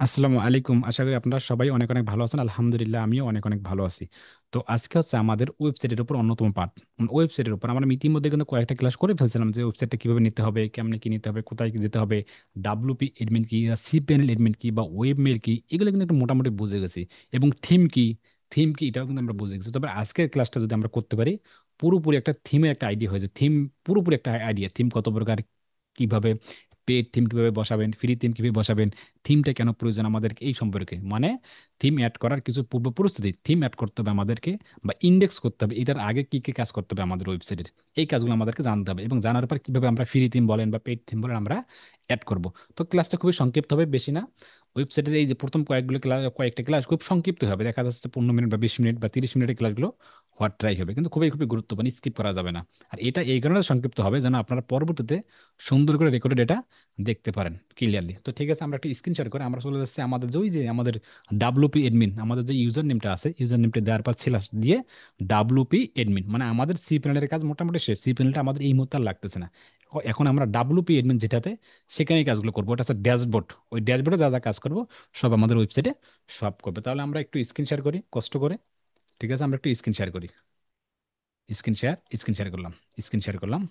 আসসালামু আলাইকুম। আশা করি আপনারা সবাই অনেক অনেক ভালো আছেন। আলহামদুলিল্লাহ আমিও অনেক অনেক ভালো আছি। তো আজকে হচ্ছে আমাদের ওয়েবসাইটের উপর অন্যতম পার্ট। ওয়েবসাইটের উপর আমরা ইতিমধ্যে কিন্তু কয়েকটা ক্লাস করে ফেলছিলাম যে ওয়েবসাইটটা কিভাবে নিতে হবে, কেমনে কি নিতে হবে, কোথায় কি যেতে হবে, ডাব্লুপি এডমিন কি, সিপিএনএল এডমিন কি বা ওয়েব মেল কি, এগুলো কিন্তু একটু মোটামুটি বুঝে গেছি। এবং থিম কি এটাও কিন্তু আমরা বুঝে গেছি। তবে আজকের ক্লাসটা যদি আমরা করতে পারি, পুরোপুরি একটা থিমের একটা আইডিয়া হয়েছে। পুরোপুরি একটা আইডিয়া, থিম কত প্রকার, কিভাবে পেড থিম কিভাবে বসাবেন, ফ্রি থিম কিভাবে বসাবেন, থিমটা কেন প্রয়োজন আমাদেরকে, এই সম্পর্কে মানে থিম অ্যাড করার কিছু পূর্ব প্রস্তুতি, থিম অ্যাড করতে হবে আমাদেরকে বা ইন্ডেক্স করতে হবে, এটার আগে কি কি কাজ করতে হবে আমাদের ওয়েবসাইটের, এই কাজগুলো আমাদেরকে জানতে হবে এবং জানার পর কিভাবে আমরা ফ্রি থিম বলেন বা পেড থিম বলেন আমরা অ্যাড করব। তো ক্লাসটা খুবই সংক্ষিপ্ত হবে, বেশি না। ওয়েবসাইটের এই যে প্রথম কয়েকটা ক্লাস খুব সংক্ষিপ্ত হবে, দেখা যাচ্ছে 15 মিনিট বা 20 মিনিট বা 30 মিনিটের ক্লাসগুলো হওয়ার ট্রাই হবে, কিন্তু খুবই খুবই গুরুত্বপূর্ণ, স্কিপ করা যাবে না। আর এটা এই কারণে সংক্ষিপ্ত হবে যেন আপনারা পরবর্তীতে সুন্দর করে রেকর্ডেড এটা দেখতে পারেন ক্লিয়ারলি। তো ঠিক আছে, আমরা একটা স্ক্রিন শেয়ার করে আমরা চলে যাচ্ছি আমাদের যে ওই যে আমাদের ডাব্লুপি এডমিন, আমাদের যে ইউজার নেমটা আছে, ইউজার নেমটা দেওয়ার পর স্ল্যাশ দিয়ে ডাব্লুপি এডমিন, মানে আমাদের সি প্যানেলের কাজ মোটামুটি শেষ। সি প্যানেলটা আমাদের এই মুহূর্তে আর লাগতেছে না। এখন আমরা ডাব্লুপি এডমিন যেটাতে, সেখানেই কাজগুলো করবো। ওটা হচ্ছে ড্যাশবোর্ড, ওই ড্যাশবোর্ডে যা যা কাজ করবো সব আমাদের ওয়েবসাইটে সব করবে। তাহলে আমরা একটু স্ক্রিন শেয়ার করি কষ্ট করে। ঠিক আছে, আমরা একটু স্ক্রিন শেয়ার করি। স্ক্রিন শেয়ার করলাম, স্ক্রিন শেয়ার করলাম,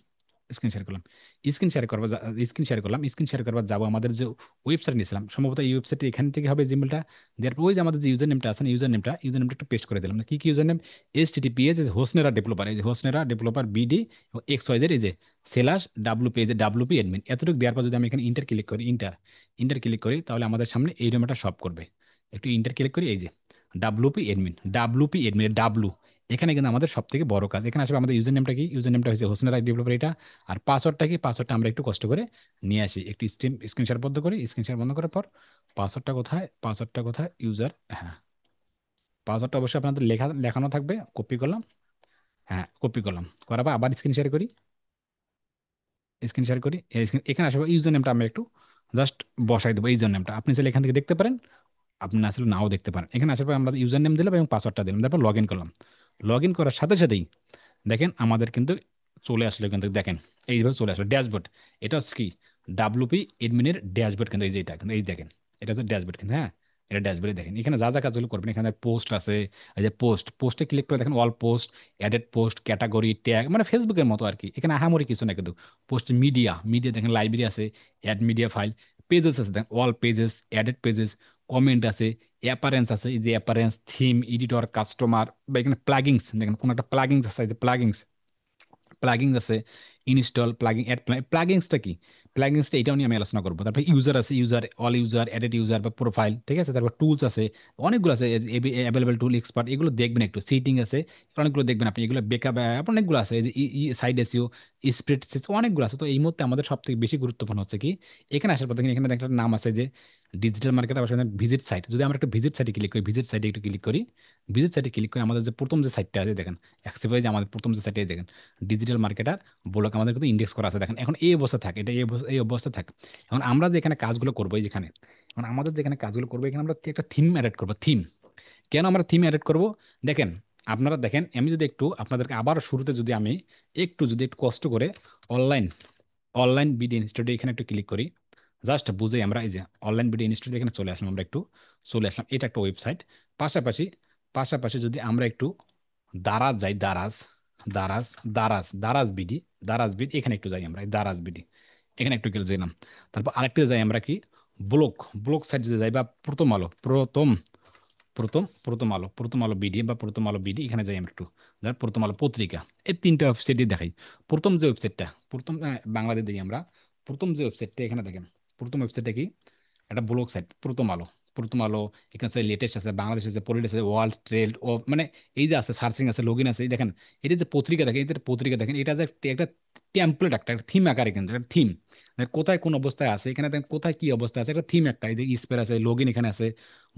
স্ক্রিন শেয়ার করলাম, স্ক্রিন শেয়ার করবো, স্ক্রিন শেয়ার করলাম। স্ক্রিন শেয়ার করবার যাবো আমাদের যে ওয়েবসাইট নিয়েছিলাম, সম্ভবত এই ওয়েবসাইটে এখান থেকে হবে জিমেলটা দেওয়ার পর ওই যে আমাদের যে ইউজার নেমটা একটু পেস্ট করে দিলাম। কি কি ইউজার নেম? HTTPS হোসনেরা ডেভেলপার, এই যে হোসনেরা ডেভেলপার বিডি XYZ, এই যে স্ল্যাশ ডাব্লুপি, এই যে ডাব্লুপি অ্যাডমিন, এতটুকু দেওয়ার পর যদি আমি এখানে ইন্টার ক্লিক করি, ইন্টার ক্লিক করি, তাহলে আমাদের সামনে এই রকম একটা শপ করবে। একটু ইন্টার ক্লিক করি, এই যে ডাব্লুপি অ্যাডমিন ডাব্লু, এখানে কিন্তু আমাদের সব থেকে বড় কাজ। এখানে আসবে আমাদের ইউজার নেমটা কি, ইউজার নেমটা হচ্ছে হোসেন রাই ডেভেলপার এটা। আর পাসওয়ার্ডটা কি, পাসওয়ার্ডটা আমরা একটু কষ্ট করে নিয়ে আসি, একটু স্ক্রিনশট বন্ধ করি। স্ক্রিনশট বন্ধ করার পর পাসওয়ার্ডটা কোথায় ইউজার, হ্যাঁ, পাসওয়ার্ডটা অবশ্যই আপনাদের লেখানো থাকবে, কপি করলাম, হ্যাঁ কপি করলাম, করার পর আবার স্ক্রিন শেয়ার করি, এখানে আসবে ইউজার নেমটা আমরা একটু জাস্ট বসাই দেবো। ইউজার নেমটা আপনি চাইলে এখান থেকে দেখতে পারেন, আপনি আসলে নাও দেখতে পারেন। এখানে আসার পর আমরা ইউজার নেম দিলাম এবং পাসওয়ার্ডটা দিলাম, তারপর লগ ইন করলাম। লগ ইন করার সাথে সাথেই দেখেন আমাদের কিন্তু চলে আসলো, কিন্তু দেখেন এইভাবে চলে আসলো ড্যাশবোর্ড। এটা হচ্ছে কি, ডাব্লুপি এডমিনের ড্যাশবোর্ড, কিন্তু এই যে এটা কিন্তু এই দেখেন, এটা হচ্ছে ড্যাশবোর্ড কিন্তু, হ্যাঁ এটা ড্যাশবোর্ডে দেখেন এখানে যা যা কাজগুলো করবেন। এখানে পোস্ট আছে, এই যে পোস্টে ক্লিক করে দেখেন all post, added post, category tag, মানে ফেসবুকের মতো আর কি। এখানে আহামরি কিছু না কিন্তু। পোস্ট মিডিয়া দেখেন, লাইব্রেরি আছে, অ্যাড মিডিয়া ফাইল, পেজেস আছে দেখেন, all pages, added pages, comment আছে, অ্যাপারেন্স আছে, এই যে অ্যাপারেন্স, থিম, এডিটর, কাস্টমার, বা এখানে প্লাগিংস দেখেন, কোন একটা প্লাগিংস আছে, এই যে প্লাগিংস আছে, ইনস্টল প্লাগিং, অ্যাড প্লাগিংসটা কি, প্লাগিংসটা এটাও নিয়ে আমি আলোচনা করবো। তারপর ইউজার আছে, অল ইউজার, এডেড ইউজার বা প্রোফাইল, ঠিক আছে। তারপর টুলস আছে, অনেকগুলো আছে, অ্যাভেলেবল টুল, এক্সপার্ট, এগুলো দেখবেন একটু। সিটিং আছে, অনেকগুলো দেখবেন আপনি, এগুলো বেকআপ, অনেকগুলো আছে, এই যে সাইড এসইও, স্প্রেড, অনেকগুলো আছে। তো এই মুহূর্তে আমাদের সব থেকে বেশি গুরুত্বপূর্ণ হচ্ছে কি, এখানে আসার পর দেখেন এখানে একটা নাম আছে যে ডিজিটাল মার্কেট, আবার ভিজিট সাইট। যদি আমরা একটা ভিজিট সাইটে ক্লিক করি, ভিজিট সাইটে ক্লিক করে আমাদের যে প্রথম যে সাইটটা আছে দেখেন, অ্যাক্সেসরিজ, আমাদের প্রথম যে সাইটে দেখেন ডিজিটাল মার্কেটার ব্লক, আমাদের কিন্তু ইন্ডেক্স করা আছে দেখেন। এখন এই অবস্থা থাকে, এটা এই অবস্থা থাকে। এখন আমরা যে এখানে কাজগুলো করবো, এই যেখানে এখন আমাদের যেখানে কাজগুলো করবো, এখানে আমরা একটা থিম অ্যাড করবো। কেন আমরা থিম অ্যাড করব? দেখেন, আপনারা দেখেন, আমি যদি একটু আপনাদেরকে আবার শুরুতে যদি আমি যদি একটু কষ্ট করে অনলাইন অনলাইন বিডি ইনস্টিটিউটে এখানে একটু ক্লিক করি, জাস্ট বুঝে আমরা এই যে অনলাইন বিডি ইনস্টিটিউট এখানে চলে আসলাম, আমরা একটু চলে আসলাম, এটা একটা ওয়েবসাইট। পাশাপাশি পাশাপাশি যদি আমরা একটু দারাজ যাই, দারাজ দারাজ বিডি এখানে একটু যাই, আমরা এই দারাজ বিডি এখানে একটু গেলে যাইলাম। তারপর আরেকটা যাই আমরা কি, ব্লক ব্লক সাইট যদি যাই, বা প্রথম আলো বিডি বা প্রথম আলো বিডি, এখানে যাই আমরা একটু, ধর প্রথম আলো পত্রিকা, এই তিনটা ওয়েবসাইটই দেখাই। প্রথম যে ওয়েবসাইটটা, বাংলাদেশ দিই আমরা, প্রথম যে ওয়েবসাইটটা এখানে দেখেন, প্রথম ওয়েবসাইটটা কি, একটা ব্লগ সাইট, প্রথম আলো এখানে আছে, লেটেস্ট আছে, বাংলাদেশ আছে, পলিট আছে, ওয়ার্ল্ড ট্রেড ও, মানে এই যে আছে, সার্চিং আছে, লগ ইন আছে, এই দেখেন, এটা যে পত্রিকা দেখেন, এটা পত্রিকা দেখেন, এটা যে একটা টেমপ্লেট, একটা থিম আকারে, কিন্তু একটা থিম, কোথায় কোন অবস্থায় আছে, এখানে দেখেন কোথায় কি অবস্থায় আছে, একটা থিম, একটা এই যে স্পেয়ার আছে, লগ ইন এখানে আছে,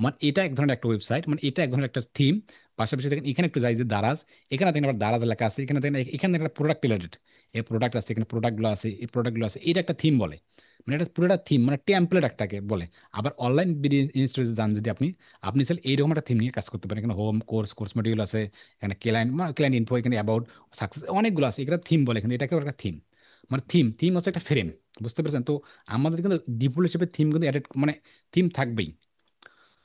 মানে এটা এক ধরনের একটা ওয়েবসাইট, মানে এটা এক ধরনের একটা থিম। পাশাপাশি দেখেন এখানে একটু যাই যে দারাজ, এখানে দেখেন আবার দারাজ লেখা আছে, এখানে দেখেন এখানে একটা প্রোডাক্ট রিলেটেড, এই প্রোডাক্ট আছে, এখানে প্রোডাক্টগুলো আছে, এই প্রোডাক্টগুলো আছে, এটা একটা থিম বলে, মানে এটা পুরোটা থিম, মানে টেমপ্লেট একটাকে বলে। আবার অনলাইন ইনস্টিটিউটে যান যদি আপনি, আপনি চাইলে এইরকম একটা থিম নিয়ে কাজ করতে পারেন। এখানে হোম, কোর্স মডিউল আছে, এখানে ক্লায়েন্ট ইনফো, এখানে অ্যাবাউট, সাকসেস, অনেকগুলো আছে, এটা থিম বলে, এখানে এটাকে একটা থিম, মানে থিম হচ্ছে একটা ফ্রেম, বুঝতে পেরেছেন তো। আমাদের কিন্তু ডিফল্ট হিসেবে থিম কিন্তু অ্যাডেড, মানে থিম থাকবেই।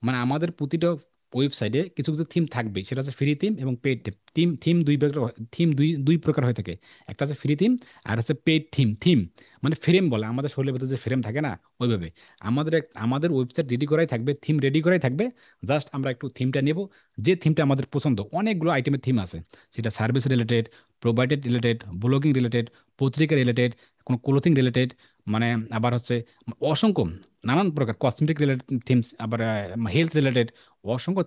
মানে আমাদের প্রতিটা ওয়েবসাইটে কিছু কিছু থিম থাকবে, সেটা হচ্ছে ফ্রি থিম এবং পেইড থিম। থিম থিম দুই প্রকার, থিম দুই দুই প্রকার হয়ে থাকে। একটা হচ্ছে ফ্রি থিম, আর হচ্ছে পেইড থিম। থিম মানে ফ্রেম বলে, আমাদের শরীরের ভিতরে যে ফ্রেম থাকে না, ওইভাবে আমাদের ওয়েবসাইট রেডি করাই থাকবে, থিম রেডি করাই থাকবে। জাস্ট আমরা একটু থিমটা নেব, যে থিমটা আমাদের পছন্দ। অনেকগুলো আইটেমের থিম আছে, সেটা service related, provided related, blogging related, পত্রিকা রিলেটেড, কোনো ক্লোথিং রিলেটেড, মানে আবার হচ্ছে অসংখ্য নানান প্রকার কসমেটিক রিলেটেড থিমস, আবার হেলথ রিলেটেড অসংখ্য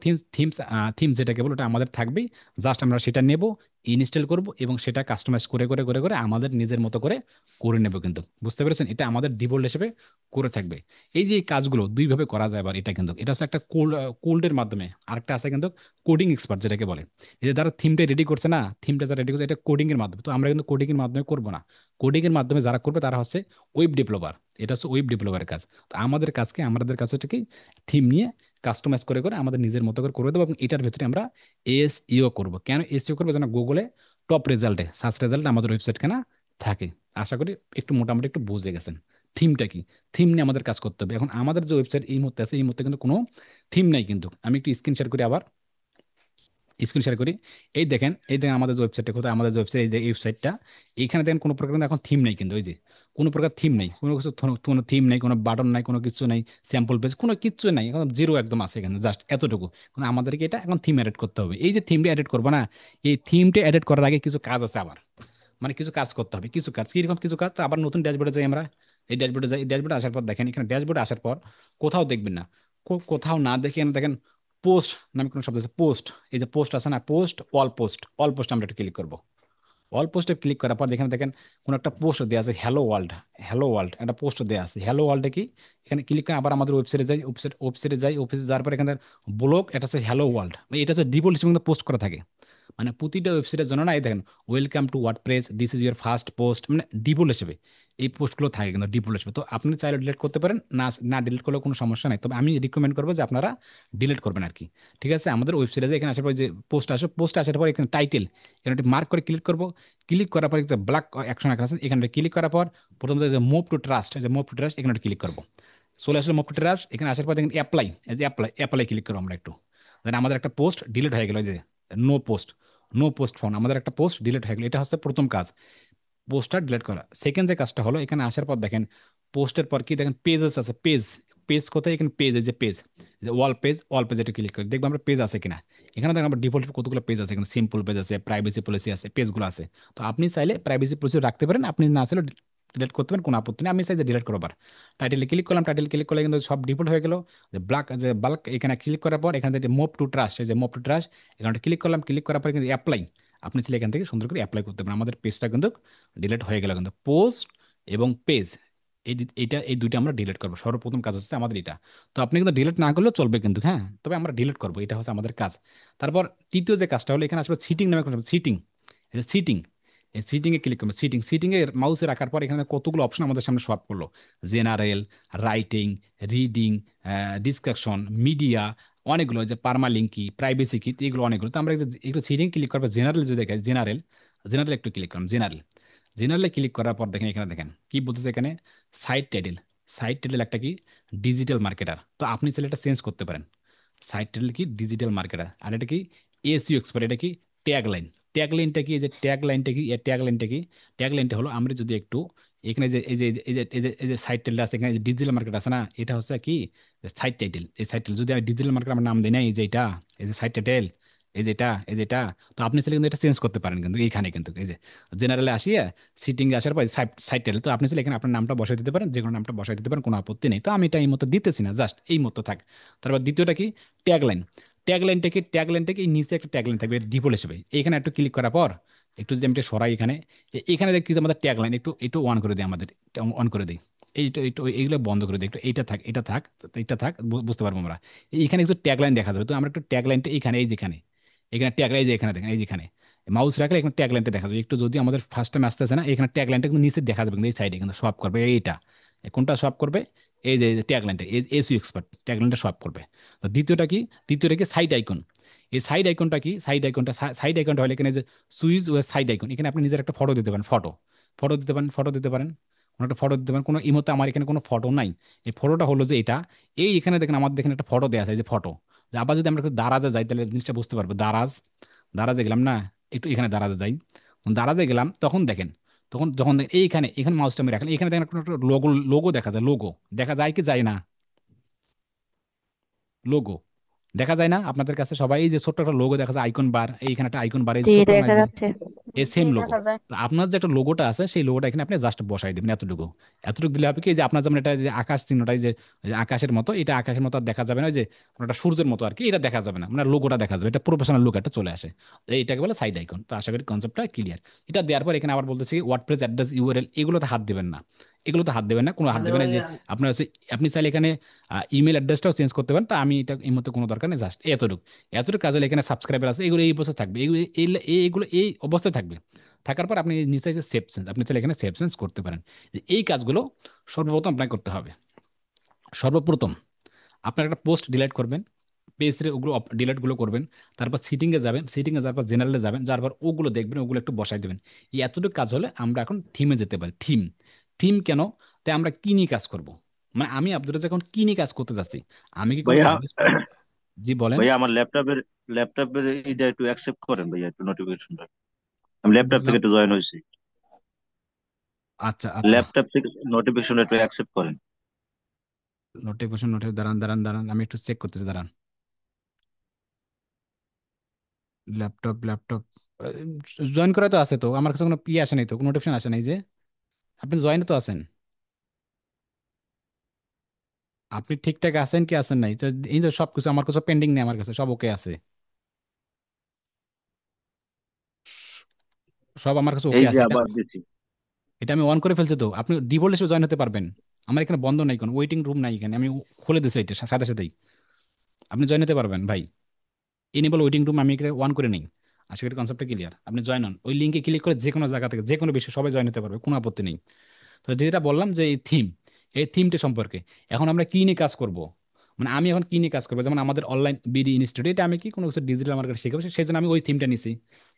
থিমস যেটা কেবল ওটা আমাদের থাকবেই। জাস্ট আমরা সেটা নেব, ইনস্টল করব এবং সেটা কাস্টমাইজ করে করে করে করে আমাদের নিজের মতো করে করে নেব কিন্তু। বুঝতে পেরেছেন? এটা আমাদের ডিফল্ট হিসেবে করে থাকবে। এই যে এই কাজগুলো দুইভাবে করা যায়। আবার এটা কিন্তু এটা হচ্ছে একটা কোল্ডের মাধ্যমে, আরেকটা আছে কিন্তু কোডিং এক্সপার্ট যেটাকে বলে। এই যে যারা থিমটা রেডি করছে না, থিমটা যারা রেডি করছে এটা কোডিং এর মাধ্যমে। তো আমরা কিন্তু কোডিং এর মাধ্যমে করব না। কোডিং এর মাধ্যমে যারা করবে তারা হচ্ছে ওয়েব ডেভেলপার। এটা হচ্ছে ওয়েব ডেভেলপারের কাজ। তো আমাদের কাছে হচ্ছে কি, থিম নিয়ে কাস্টমাইজ করে করে আমাদের নিজের মতো করে করে দেবো, এবং এটার ভেতরে আমরা এসইও করব। কেন এসইও করবো? যেন গুগলে টপ রেজাল্টে, সার্চ রেজাল্টে আমাদের ওয়েবসাইট কেনা থাকে। আশা করি একটু মোটামুটি একটু বুঝে গেছেন থিমটা কি। থিম নিয়ে আমাদের কাজ করতে হবে। এখন আমাদের যে ওয়েবসাইট এই মুহূর্তে আছে, এই মুহূর্তে কিন্তু কোনো থিম নাই কিন্তু। আমি একটু স্ক্রিন শেয়ার করি, আবার স্ক্রিন শেয়ার করি। এই দেখেন আমাদের যে ওয়েবসাইটটা কোথায়, আমাদের যে ওয়েবসাইট, এই যে ওয়েবসাইটটা, এইখানে দেখেন কোনো প্রকার কিন্তু এখন থিম নেই কিন্তু। ওই যে কোনো প্রকার থিম নেই, কোনো কিছু, কোনো থিম নেই, কোনো বাটন নাই, কোনো কিছু নেই, স্যাম্পল পেজ কোনো কিছু নাই, এখন জিরো একদম আছে এখানে, জাস্ট এতটুকু। কিন্তু আমাদেরকে এটা এখন থিম অ্যাড করতে হবে। এই যে থিমটা অ্যাড করবো না, এই থিমটা অ্যাড করার আগে কিছু কাজ আছে আবার, মানে কিছু কাজ করতে হবে। কিছু কাজ কিরকম? কিছু কাজ তো আবার নতুন ড্যাশবোর্ডে যাই আমরা। এই ড্যাশবোর্ডে যাই, ড্যাশবোর্ডে আসার পর দেখেন, এখানে ড্যাশবোর্ডে আসার পর কোথাও দেখবেন না, কোথাও না দেখে এখানে দেখেন পোস্ট নামে কোনো শব্দ আছে, পোস্ট। এই যে পোস্ট আছে না, post, all post, all post আমরা একটু ক্লিক করবো। অল পোস্টে ক্লিক করার পর এখানে দেখেন কোনো একটা পোস্ট দেওয়া আছে, হ্যালো ওয়ার্ল্ড। হ্যালো ওয়ার্ল্ড একটা পোস্ট দেওয়া আছে, হ্যালো ওয়ার্ল্ডে কি, এখানে ক্লিক করে আবার আমাদের ওয়েবসাইটে যাই, ওয়েবসাইটে যাই, অফিসে যাওয়ার পর এখানে ব্লগ, এটা হচ্ছে হ্যালো ওয়ার্ল্ড। এটা হচ্ছে ডিফল্ট হিসেবে পোস্ট করা থাকে। মানে প্রতিটা ওয়েবসাইটের জন্য না, এই দেখেন welcome to WordPress, this is your first post, মানে ডিফল্ট হিসেবে এই পোস্টগুলো থাকে কিন্তু ডিফল্ট হিসেবে। তো আপনি চাইলে ডিলিট করতে পারেন, না না ডিলিট করলেও কোনো সমস্যা নাই, তবে আমি রিকমেন্ড করবো যে আপনারা ডিলিট করবেন আর কি। ঠিক আছে? আমাদের ওয়েবসাইটে এখানে আসার পর যে পোস্ট আসে, পোস্ট আসার পর এখানে টাইটেল, এখানে মার্ক করে ক্লিক করবো। ক্লিক করার পর যে ব্ল্যাক অ্যাকশন এখানে আছে, এখানে ক্লিক করার পর প্রথমত যে মুভ টু ট্রাস্ট, যে মুভ টু ট্রাস্ট এখানে ক্লিক করবো। চলে আসলে মুভ টু ট্রাস্ট। এখানে আসার পর দেখেন অ্যাপ্লাই, এই যে অ্যাপ্লাই, অ্যাপ্লাই ক্লিক করবো আমরা একটু। দেন আমাদের একটা পোস্ট ডিলিট হয়ে গেল, এই যে no post, no post phone, আমাদের একটা পোস্ট ডিলিট হয়ে গেল। এটা হচ্ছে প্রথম কাজ, পোস্টটা ডিলিট করা। সেকেন্ড যে কাজটা হলো, এখানে আসার পর দেখেন পোস্টের পর কি দেখেন পেজেস আছে, পেজ। পেজ কোথায়? এখানে পেজ, এই যে পেজ, যে ওয়াল পেজ, ওয়াল পেজ এটা ক্লিক করি, দেখবো আমরা পেজ আছে কিনা। এখানে দেখেন আমরা ডিফল্ট কতগুলো পেজ আছে, এখানে সিম্পল পেজ আছে, প্রাইভেসি পলিসি আছে, পেজগুলো আছে। তো আপনি চাইলে প্রাইভেসি পলিসি রাখতে পারেন, আপনি না চাইলে ডিলিট করতে পারেন, কোনো আপত্তি নেই। আমি চাই যে ডিলিট করবার। টাইটেলে ক্লিক করলাম, টাইটেল ক্লিক করলে কিন্তু সব ডিফল্ট হয়ে গেল। যে ব্ল্যাক, যে বাল্ক, এখানে ক্লিক করার পর এখানে যে মুভ টু ট্রাস্ট, এই যে মুভ টু ট্রাস্ট এখানে ক্লিক করলাম। ক্লিক করার পর কিন্তু অ্যাপ্লাই, আপনি চাইলে এখান থেকে সুন্দর করে অ্যাপ্লাই করতে পারেন। আমাদের পেজটা কিন্তু ডিলিট হয়ে গেল কিন্তু। পোস্ট এবং পেজ, এই দুইটা আমরা ডিলিট করবো। সর্বপ্রথম কাজ হচ্ছে আমাদের এটা। তো আপনি কিন্তু ডিলিট না করলেও চলবে কিন্তু, হ্যাঁ, তবে আমরা ডিলিট করবো, এটা হচ্ছে আমাদের কাজ। তারপর তৃতীয় যে কাজটা হলো, এখানে আসবে সিটিং নামে কোনো সিটিং। সিটিং, এই সিটিং এ ক্লিক করবো। সিটিং এর মাউসে রাখার পর এখানে কতগুলো অপশন আমাদের সামনে শো আপ করলো। General, writing, reading, discussion, media, অনেকগুলো, যে পারমালিঙ্কি, প্রাইভেসি কি, এগুলো অনেকগুলো। তো আমরা একটু সিটিং ক্লিক করবো। জেনারেল যদি দেখেন, জেনারেল, জেনারেল একটু ক্লিক করুন। জেনারেল, জেনারেলে ক্লিক করার পর দেখেন, এখানে দেখেন কি বলতেছে এখানে, সাইট টাইটেল। সাইট টাইটেল একটা কি, ডিজিটাল মার্কেটার। তো আপনি চাইলে এটা চেঞ্জ করতে পারেন। সাইট টাইটেল কি, ডিজিটাল মার্কেটার। আর এটা কি, এসইও এক্সপার্ট। এটা কি, ট্যাগ লাইন। ট্যাগ লাইনটা কি, এই যে ট্যাগ লাইনটা কি, এই ট্যাগ লাইনটা কি, ট্যাগ লাইনটা হলো আমরা যদি একটু এখানে যে এই যে এই যে এই যে এই যে সাইট টাইটেল আছে, এখানে ডিজিটাল মার্কেট আছে না, এটা হচ্ছে কি সাইট টাইটেল। এই সাইট টাইটেল যদি আমি ডিজিটাল মার্কেট আমার নাম দিই না, এই যে এটা, এই যে সাইট টাইটেল, এই যে এটা, এই যে এটা। তো আপনি চাইলে কিন্তু এটা চেঞ্জ করতে পারেন কিন্তু এইখানে কিন্তু। এই যে জেনারেলে আসিয়া সিটিং এ আসার পর সাইট টাইটেল, তো আপনি চাইলে এখানে আপনার নামটা বসাই দিতে পারেন, যে কোনো নামটা বসাই দিতে পারেন, কোনো আপত্তি নেই। তো আমি এটা এই মতো দিতেছি না, জাস্ট এই মতো থাক। তারপর দ্বিতীয়টা কি, ট্যাগ লাইন। ট্যাগ লাইনটাকে এই নিচে একটা ট্যাগ লাইন থাকবে ডিফল্ট হিসেবে। এইখানে একটু ক্লিক করার পর একটু যদি আমি এটা সরাই, এখানে এখানে দেখি যে আমাদের ট্যাগ লাইন একটু একটু অন করে দিই, আমাদের অন করে দিই। এইটা একটু এইগুলো বন্ধ করে দিই একটু, এইটা থাক, এটা থাক, এটা থাক, বুঝতে পারবো আমরা। এইখানে কিছু ট্যাগ লাইন দেখা যাবে, তো আমরা একটু ট্যাগ লাইনটা এইখানে, এই যেখানে, এখানে ট্যাগ লাইন, এখানে দেখেন, এই যেখানে মাউস রাখলে এখানে ট্যাগ লাইনটা দেখা যাবে। একটু যদি আমাদের ফার্স্ট টাইম আসতেছে না, এখানে ট্যাগ লাইনটা কিন্তু নিচে দেখা যাবে কিন্তু, এই সাইডে কিন্তু সব করবে এইটা। কোনটা সব করবে? এই যে ট্যাগ লাইনটা, এসইউ এক্সপার্ট ট্যাগ লাইনটা সব করবে। তো দ্বিতীয়টা কি সাইড আইকন। এই সাইড আইকনটা কি, সাইড আইকনটা হলে এখানে যে সুইচ ও সাইড আইকন, এখানে আপনি নিজের একটা ফটো দিতে পারেন, ফটো দিতে পারেন, ফটো দিতে পারেন। কোনো একটা ফটো দিতে পারেন। কোনো এই মুহূর্তে আমার এখানে কোনো ফটো নাই, এই ফটোটা হলো যে এটা, এই এখানে দেখেন আমাদের দেখেন একটা ফটো দেওয়া আছে, এই যে ফটো। আবার যদি আমরা একটু দারাজে যাই তাহলে জিনিসটা বুঝতে পারবো। দারাজে গেলাম না, একটু এখানে দারাজে যাই, দারাজে গেলাম তখন দেখেন, তখন যখন এইখানে এখানে মাউসটা আমি রাখলাম, এখানে দেখেন একটা লোগো, লোগো দেখা যায়, লোগো দেখা যায় কি যায় না? লোগো দেখা যায় না আপনাদের কাছে সবাই? এই যে ছোট্ট একটা লোগো দেখা যায়, আইকন বার, এইখানে একটা আইকন বার, এই যে জি, ছোট্ট না দেখা যে যাচ্ছে। এই জি, সেম লোগো। দেখা যায়। তো আপনার যে একটা লোগোটা আছে সেই লোগোটা এখানে আপনি জাস্ট বসাই দেবেন এতটুকু। এতটুকু দিলে হবে কি, যে আপনার যেমন এটা যে আকাশ চিহ্নটাই যে ওই যে আকাশের মতো, এটা আকাশের মতো আর দেখা যাবে না, ওই যে কোনো একটা সূর্যের মতো আর কি, এটা দেখা যাবে না, মানে লোগোটা দেখা যাবে, এটা প্রফেশনাল লুক একটা চলে আসে। এইটাকে বলে সাইড আইকন। তো আশা করি কনসেপ্টটা ক্লিয়ার। এটা দেওয়ার পর এখানে আবার বলতেছি ওয়ার্ডপ্রেস অ্যাড্রেস ইউআরএল, এগুলোতে হাত দেবেন না, এগুলোতে হাত দেবেন না, কোনো হাত দেবেন না। যে আপনার হচ্ছে আপনি চাইলে এখানে ইমেল অ্যাড্রেসটাও চেঞ্জ করতে পারেন, তা আমি এটা এই মধ্যে কোনো দরকার নেই, জাস্ট এতটুকু। এতটুকু কাজ হলে এখানে সাবস্ক্রাইবার আছে, এগুলো এই অবস্থায় থাকবে, এইগুলো এই অবস্থায় থাকবে। থাকার পর আপনি নিচে যে সেভ চেঞ্জ, আপনি চাইলে এখানে সেভ চেঞ্জ করতে পারেন। যে এই কাজগুলো সর্বপ্রথম আপনাকে করতে হবে। সর্বপ্রথম আপনার একটা পোস্ট ডিলিট করবেন, পেজে ওগুলো ডিলিটগুলো করবেন। তারপর সিটিংয়ে যাবেন, সিটিংয়ে যাওয়ার পর জেনারেলে যাবেন, যাওয়ার পর ওগুলো দেখবেন, ওগুলো একটু বসাই দেবেন। এই এতটুকু কাজ হলে আমরা এখন থিমে যেতে পারি। থিম, থিম কেন? তাই আমরা কি নিয়ে কাজ করব, মানে আমি আপনাদের যখন কি নিয়ে কাজ করতে যাচ্ছি, আমি কি কোনো ভাইয়া, সার্ভিস? জি বলেন। ভাইয়া আমার ল্যাপটপের এটা একটু অ্যাকসেপ্ট করেন ভাইয়া, একটু নোটিফিকেশনটা। আমি ল্যাপটপ থেকে বুঝলাম। একটু জয়েন হয়েছি। আচ্ছা আচ্ছা। ল্যাপটপ থেকে নোটিফিকেশন একটু অ্যাকসেপ্ট করেন। নোটিফিকেশন, দাঁড়ান দাঁড়ান দাঁড়ান, আমি একটু চেক করতেছি, দাঁড়ান। ল্যাপটপ জয়েন করা তো আছে, তো আমার কাছে কোনো আসে নাই, তো কোনো নোটিফিকেশন আসে নাই যে। আপনি জয়েনে তো আছেন, আপনি ঠিকঠাক আছেন কি আছেন নাই? তো এই যে সব কিছু আমার কাছে পেন্ডিং নেই, আমার কাছে সব ওকে আছে, সব আমার কাছে এই ওকে যে আছে। এটা আবার দিছি। এটা আমি অন করে ফেলছি, তো আপনি ডিফল্ট হিসেবে জয়েন হতে পারবেন। আমার এখানে বন্ধ নাই, কোনো ওয়েটিং রুম নাই এখানে, আমি খুলে দিছি এটা সাথে সাথেই, আপনি জয়েন হতে পারবেন ভাই। এনেবল ওয়েটিং রুম আমি এখানে অন করে নেই। আশা করি কনসেপ্টটা ক্লিয়ার। আপনি জয়েন হন, ওই লিঙ্কে ক্লিক করে যে কোনো জায়গা থেকে যে কোনো বিষয়ে সবাই জয়েন হতে পারবে, কোনো আপত্তি নেই। তো যেটা বললাম যে এই থিম, এই থিমটা সম্পর্কে এখন আমরা কি নিয়ে কাজ করব, মানে আমি এখন কি নিয়ে কাজ করবো, যেমন আমাদের অনলাইন বিডি ইনস্টিটিউট, এটা আমি কি কোনো কিছু ডিজিটাল মার্কেট শিখাবো, সেই জন্য আমি ওই থিমটা নিছি,